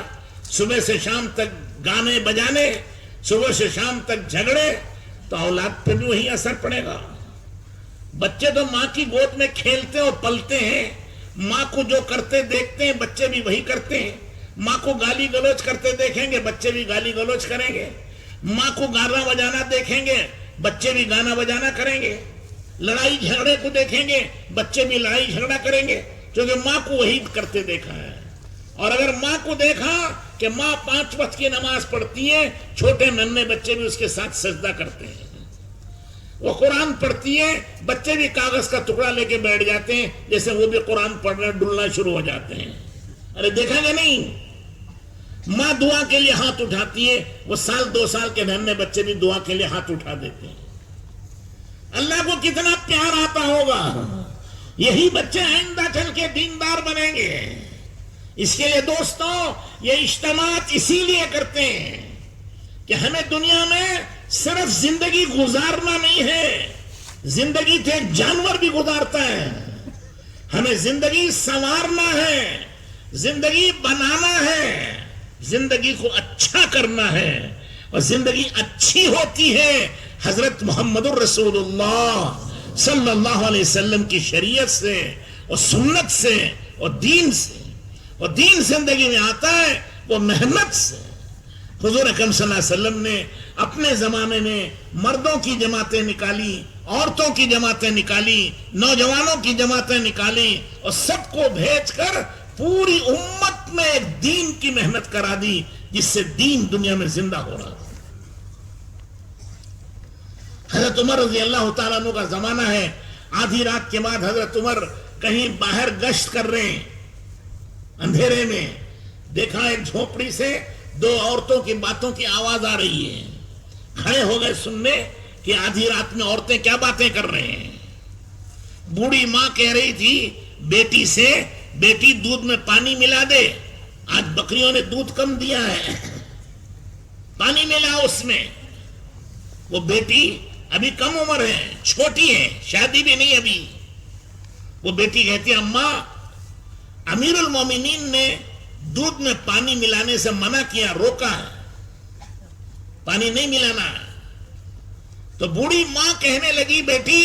صبح سے شام تک گانے بجانے، صبح سے شام تک جھگڑے، تو اولاد پہ بھی وہی اثر پڑے گا۔ بچے تو ماں کی گود میں کھیلتے اور پلتے ہیں، ماں کو جو کرتے دیکھتے ہیں بچے بھی وہی کرتے ہیں، ماں کو گالی گلوچ کرتے دیکھیں گے بچے بھی گالی گلوچ کریں گے، ماں کو گانا بجانا دیکھیں گے بچے بھی گانا بجانا کریں گے، لڑائی جھگڑے کو دیکھیں گے بچے بھی لڑائی جھگڑا کریں گے، کیونکہ ماں کو وہی کرتے دیکھا ہے۔ اور اگر ماں کو دیکھا کہ ماں 5 وقت کی نماز پڑھتی ہے، چھوٹے ننھے بچے بھی اس کے ساتھ سجدہ کرتے ہیں، وہ قرآن پڑھتی ہے، بچے بھی کاغذ کا ٹکڑا لے کے بیٹھ جاتے ہیں جیسے وہ بھی قرآن پڑھ رہے ڈلنا شروع ہو جاتے ہیں۔ ارے دیکھا گیا نہیں؟ ماں دعا کے لیے ہاتھ اٹھاتی ہے، وہ 1-2 سال کے ننھے بچے بھی دعا کے لیے ہاتھ اٹھا دیتے ہیں۔ اللہ کو کتنا پیار آتا ہوگا، یہی بچے آئندہ چل کے دیندار بنیں گے۔ اس کے لیے دوستوں یہ اجتماعات اسی لیے کرتے ہیں کہ ہمیں دنیا میں صرف زندگی گزارنا نہیں ہے، زندگی تو ایک جانور بھی گزارتا ہے، ہمیں زندگی سنوارنا ہے، زندگی بنانا ہے، زندگی کو اچھا کرنا ہے، اور زندگی اچھی ہوتی ہے حضرت محمد الرسول اللہ صلی اللہ علیہ وسلم کی شریعت سے اور سنت سے اور دین سے، اور دین زندگی میں آتا ہے وہ محنت سے۔ حضور اکرم صلی اللہ علیہ وسلم نے اپنے زمانے میں مردوں کی جماعتیں نکالی، عورتوں کی جماعتیں نکالی، نوجوانوں کی جماعتیں نکالی، اور سب کو بھیج کر پوری امت میں ایک دین کی محنت کرا دی، جس سے دین دنیا میں زندہ ہو رہا تھا۔ حضرت عمر رضی اللہ تعالیٰ عنہ کا زمانہ ہے، آدھی رات کے بعد حضرت عمر کہیں باہر گشت کر رہے ہیں، اندھیرے میں دیکھا ایک جھوپڑی سے 2 عورتوں کی باتوں کی آواز آ رہی ہے، کھڑے ہو گئے سننے کہ آدھی رات میں عورتیں کیا باتیں کر رہے ہیں۔ بوڑھی ماں کہہ رہی تھی بیٹی سے، بیٹی دودھ میں پانی ملا دے، آج بکریوں نے دودھ کم دیا ہے، پانی ملا اس میں۔ وہ بیٹی ابھی کم عمر ہے، چھوٹی ہے، شادی بھی نہیں ابھی، وہ بیٹی کہتی ہے اماں امیر المومنین نے دودھ میں پانی ملانے سے منع کیا، روکا ہے، پانی نہیں ملانا۔ تو بوڑھی ماں کہنے لگی بیٹی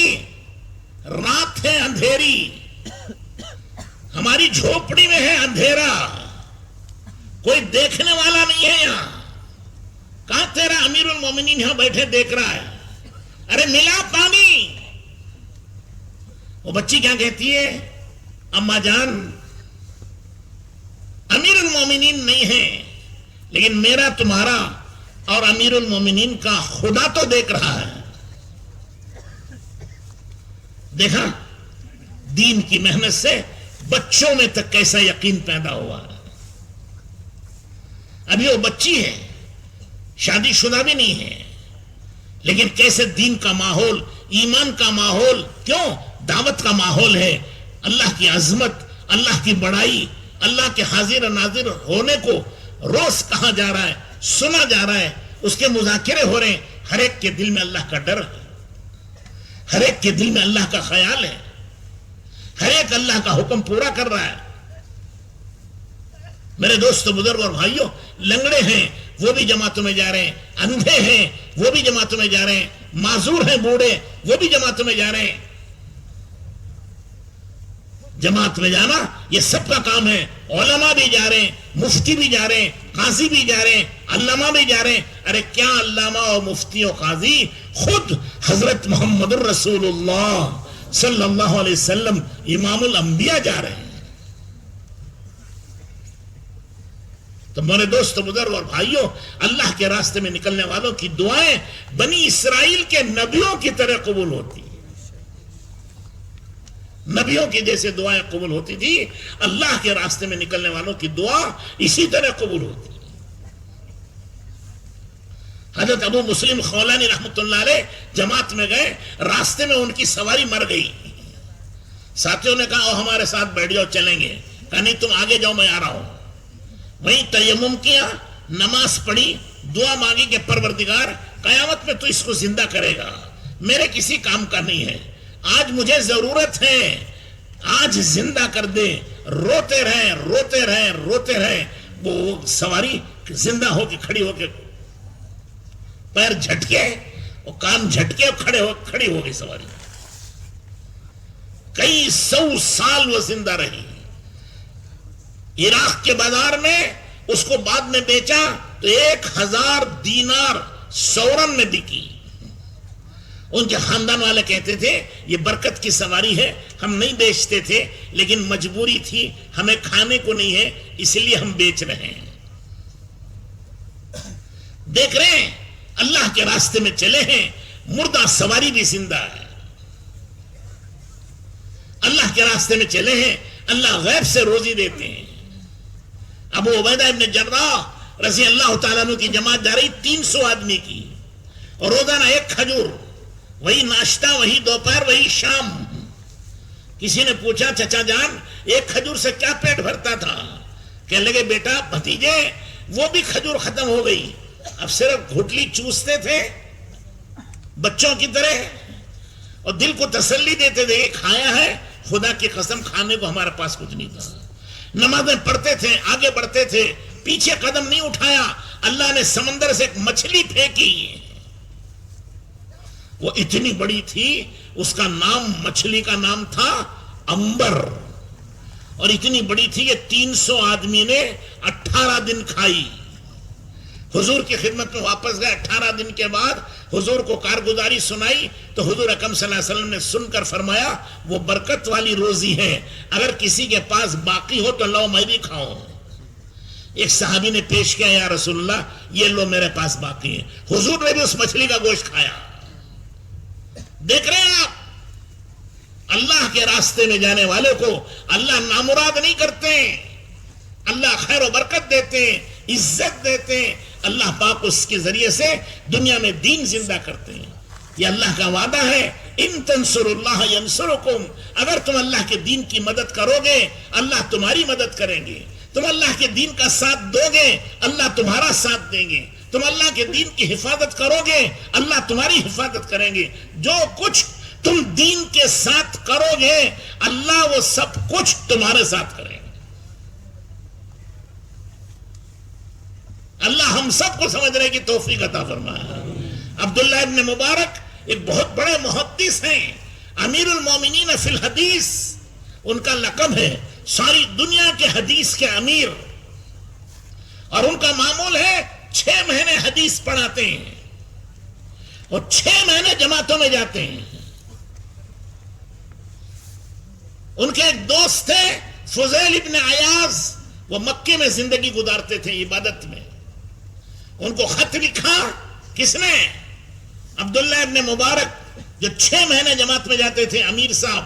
رات ہے اندھیری، ہماری جھوپڑی میں ہے اندھیرا، کوئی دیکھنے والا نہیں ہے یہاں، کہاں تیرا امیر المومنین یہاں بیٹھے دیکھ رہا ہے، ارے ملا پانی۔ وہ بچی کیا کہتی ہے اماں جان امیر المومنین نہیں ہے، لیکن میرا تمہارا اور امیر المومنین کا خدا تو دیکھ رہا ہے۔ دیکھا دین کی محنت سے بچوں میں تک کیسا یقین پیدا ہوا ہے۔ ابھی وہ بچی ہے، شادی شدہ بھی نہیں ہے، لیکن کیسے دین کا ماحول، ایمان کا ماحول، کیوں دعوت کا ماحول ہے، اللہ کی عظمت، اللہ کی بڑائی، اللہ کے حاضر و ناظر ہونے کو روز کہا جا رہا ہے، سنا جا رہا ہے، اس کے مذاکرے ہو رہے ہیں، ہر ایک کے دل میں اللہ کا ڈر ہے، ہر ایک کے دل میں اللہ کا خیال ہے، ہر ایک اللہ کا حکم پورا کر رہا ہے۔ میرے دوستو بزرگ اور بھائیوں، لنگڑے ہیں وہ بھی جماعتوں میں جا رہے ہیں، اندھے ہیں وہ بھی جماعتوں میں جا رہے ہیں، معذور ہیں بوڑھے وہ بھی جماعتوں میں جا رہے ہیں۔ جماعت میں جانا یہ سب کا کام ہے، علماء بھی جا رہے ہیں، مفتی بھی جا رہے ہیں، قاضی بھی جا رہے ہیں، علامہ بھی جا رہے ہیں۔ ارے کیا علامہ اور مفتی و قاضی، خود حضرت محمد الرسول اللہ صلی اللہ علیہ وسلم امام الانبیاء جا رہے ہیں۔ ہمارے دوست بزرگ اور بھائیوں، اللہ کے راستے میں نکلنے والوں کی دعائیں بنی اسرائیل کے نبیوں کی طرح قبول ہوتی ہیں، نبیوں کی جیسے دعائیں قبول ہوتی تھی، اللہ کے راستے میں نکلنے والوں کی دعا اسی طرح قبول ہوتی ہے۔ حضرت ابو مسلم خولانی رحمۃ اللہ علیہ جماعت میں گئے، راستے میں ان کی سواری مر گئی، ساتھیوں نے کہا ہمارے ساتھ بیٹھ جاؤ، چلیں گے، کہا نہیں تم آگے جاؤ، میں آ رہا ہوں۔ وہیں تیمم کیا، نماز پڑھی، دعا مانگی کہ پروردگار قیامت میں تو اس کو زندہ کرے گا، میرے کسی کام کا نہیں ہے، آج مجھے ضرورت ہے، آج زندہ کر دے۔ روتے رہے روتے رہے روتے رہے، وہ سواری زندہ ہو کے کھڑی ہو کے پیر جھٹکے اور کان جھٹکے اور کھڑی ہو گئی سواری۔ کئی سو سال وہ زندہ رہی۔ عراق کے بازار میں اس کو بعد میں بیچا تو 1000 دینار سورن میں بکی۔ ان کے خاندان والے کہتے تھے یہ برکت کی سواری ہے، ہم نہیں بیچتے تھے لیکن مجبوری تھی، ہمیں کھانے کو نہیں ہے اس لیے ہم بیچ رہے ہیں۔ دیکھ رہے ہیں اللہ کے راستے میں چلے ہیں، مردہ سواری بھی زندہ ہے۔ اللہ کے راستے میں چلے ہیں، اللہ غیب سے روزی دیتے ہیں۔ ابو عبیدہ ابن جراح رضی اللہ تعالیٰ عنہ کی جماعت جا رہی 300 آدمی کی، اور روزانہ ایک کھجور، وہی ناشتہ، وہی دوپہر، وہی شام۔ کسی نے پوچھا چچا جان ایک کھجور سے کیا پیٹ بھرتا تھا؟ کہنے لگے بیٹا بھتیجے وہ بھی کھجور ختم ہو گئی، اب صرف گھٹلی چوستے تھے بچوں کی طرح، اور دل کو تسلی دیتے تھے کہ کھایا ہے، خدا کی قسم کھانے کو ہمارے پاس کچھ نہیں تھا۔ نمازیں پڑھتے تھے، آگے بڑھتے تھے، پیچھے قدم نہیں اٹھایا۔ اللہ نے سمندر سے ایک مچھلی پھینکی، وہ اتنی بڑی تھی، اس کا نام، مچھلی کا نام تھا امبر، اور اتنی بڑی تھی کہ 300 آدمی نے 18 دن کھائی۔ حضور کی خدمت میں واپس گئے، 18 دن کے بعد حضور کو کارگزاری سنائی تو حضور اکرم صلی اللہ علیہ وسلم نے سن کر فرمایا وہ برکت والی روزی ہے، اگر کسی کے پاس باقی ہو تو لو میں بھی کھاؤں۔ ایک صحابی نے پیش کیا یا رسول اللہ یہ لو میرے پاس باقی ہے، حضور نے بھی اس مچھلی کا گوشت کھایا۔ دیکھ رہے ہیں آپ، اللہ کے راستے میں جانے والے کو اللہ نامراد نہیں کرتے، اللہ خیر و برکت دیتے ہیں، عزت دیتے ہیں، اللہ پاک اس کے ذریعے سے دنیا میں دین زندہ کرتے ہیں۔ یہ اللہ کا وعدہ ہے، ان تنصروا اللہ ینصرکم، اگر تم اللہ کے دین کی مدد کرو گے اللہ تمہاری مدد کریں گے، تم اللہ کے دین کا ساتھ دو گے اللہ تمہارا ساتھ دیں گے، تم اللہ کے دین کی حفاظت کرو گے اللہ تمہاری حفاظت کریں گے۔ جو کچھ تم دین کے ساتھ کرو گے اللہ وہ سب کچھ تمہارے ساتھ کریں گے۔ اللہ ہم سب کو سمجھنے کی توفیق عطا فرمائے۔ عبداللہ ابن مبارک ایک بہت بڑے محدث ہیں، امیر المومنین فی الحدیث ان کا لقب ہے، ساری دنیا کے حدیث کے امیر، اور ان کا معمول ہے 6 مہینے حدیث پڑھاتے ہیں اور 6 مہینے جماعتوں میں جاتے ہیں۔ ان کے ایک دوست تھے فضیل ابن عیاض، وہ مکے میں زندگی گزارتے تھے عبادت میں۔ ان کو خط لکھا، کس نے؟ عبداللہ ابن مبارک جو 6 مہینے جماعت میں جاتے تھے، امیر صاحب،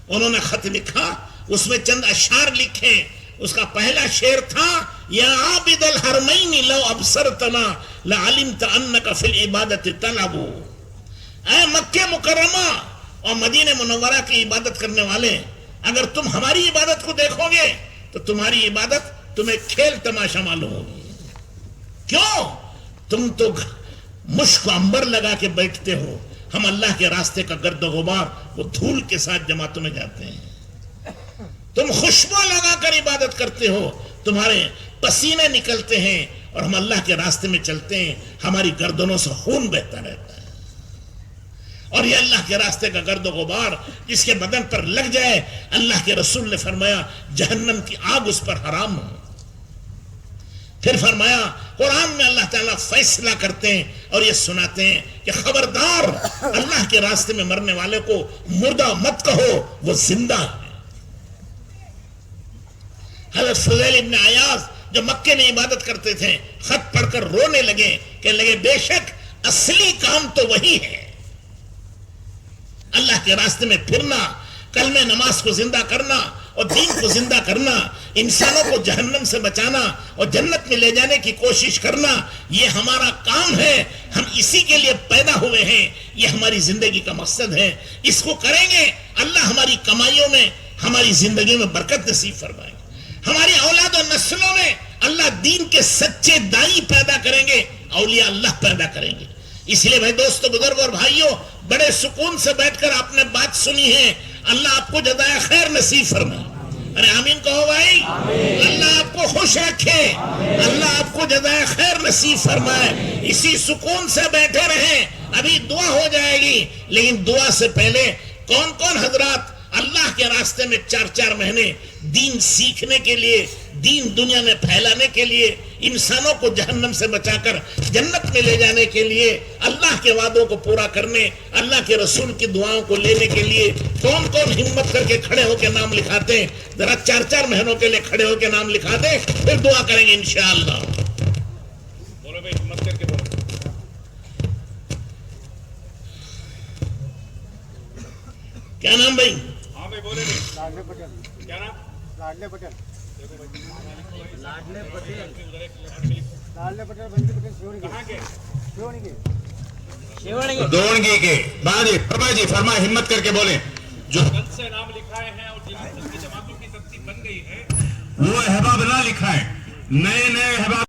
انہوں نے خط لکھا، اس میں چند اشعار لکھے۔ اس کا پہلا شعر تھا یا عابد الحرمین لو ابصرتنا لعلمت انک فی العبادت تلعب، اے مکہ مکرمہ اور مدینہ منورہ کی عبادت کرنے والے، اگر تم ہماری عبادت کو دیکھو گے تو تمہاری عبادت تمہیں کھیل تماشا معلوم ہوگی۔ کیوں؟ تم تو مشک و عنبر لگا کے بیٹھتے ہو، ہم اللہ کے راستے کا گرد و غبار وہ دھول کے ساتھ جماعتوں میں جاتے ہیں۔ تم خوشبو لگا کر عبادت کرتے ہو، تمہارے پسینے نکلتے ہیں، اور ہم اللہ کے راستے میں چلتے ہیں، ہماری گردنوں سے خون بہتا رہتا ہے۔ اور یہ اللہ کے راستے کا گرد و غبار جس کے بدن پر لگ جائے، اللہ کے رسول نے فرمایا جہنم کی آگ اس پر حرام ہو۔ پھر فرمایا قرآن میں اللہ تعالیٰ فیصلہ کرتے ہیں اور یہ سناتے ہیں کہ خبردار اللہ کے راستے میں مرنے والے کو مردہ مت کہو، وہ زندہ ہے۔ حضرت فضیل ابن عیاض جو مکے میں عبادت کرتے تھے خط پڑھ کر رونے لگے، کہنے لگے بے شک اصلی کام تو وہی ہے، اللہ کے راستے میں پھرنا، کلمہ نماز کو زندہ کرنا اور دین کو زندہ کرنا، انسانوں کو جہنم سے بچانا اور جنت میں لے جانے کی کوشش کرنا، یہ ہمارا کام ہے، ہم اسی کے لیے پیدا ہوئے ہیں، یہ ہماری زندگی کا مقصد ہے، اس کو کریں گے اللہ ہماری کمائیوں میں، ہماری زندگی میں برکت نصیب فرمائیں گے، ہماری اولاد و نسلوں میں اللہ دین کے سچے دائی پیدا کریں گے، اولیاء اللہ پیدا کریں گے۔ اس لیے بھائی دوستو، بزرگ اور بھائیوں، بڑے سکون سے بیٹھ کر آپ نے بات سنی ہے، اللہ آپ کو جزائے خیر نصیب فرمائے، ارے آمین کہو بھائی، اللہ آپ کو خوش رکھے، اللہ آپ کو جزائے خیر نصیب فرمائے، اسی سکون سے بیٹھے رہیں، ابھی دعا ہو جائے گی، لیکن دعا سے پہلے کون کون حضرات اللہ کے راستے میں 4 مہینے دین سیکھنے کے لیے، دین دنیا میں پھیلانے کے لیے، انسانوں کو جہنم سے بچا کر جنت میں لے جانے کے لیے، اللہ کے وعدوں کو پورا کرنے، اللہ کے رسول کی دعاؤں کو لینے کے لیے کون کون ہمت کر کے کھڑے ہو کے نام لکھاتے ہیں؟ ذرا 4 مہینوں کے لیے کھڑے ہو کے نام لکھا دیں، پھر دعا کریں گے انشاءاللہ۔ بولو بھائی، ہمت کر کے بولو۔ کیا نام بھائی؟ ہاں بھائی بولے بھائی۔ لاڈلے پٹیل۔ کیا نام؟ لاڈلے پٹیل۔ لاڈلے پٹیل۔ لاڈلے پٹیل بنجی پٹیل سیونی کے۔ کہاں کے؟ سیونی کے۔ دونگی کے بعد فرمائے جی، فرمائے ہمت کر کے بولیں۔ جو کل سے نام لکھائے ہیں اور جن کی جماعتوں کی ترتیب بن گئی ہے وہ احباب نہ لکھائیں، نئے احباب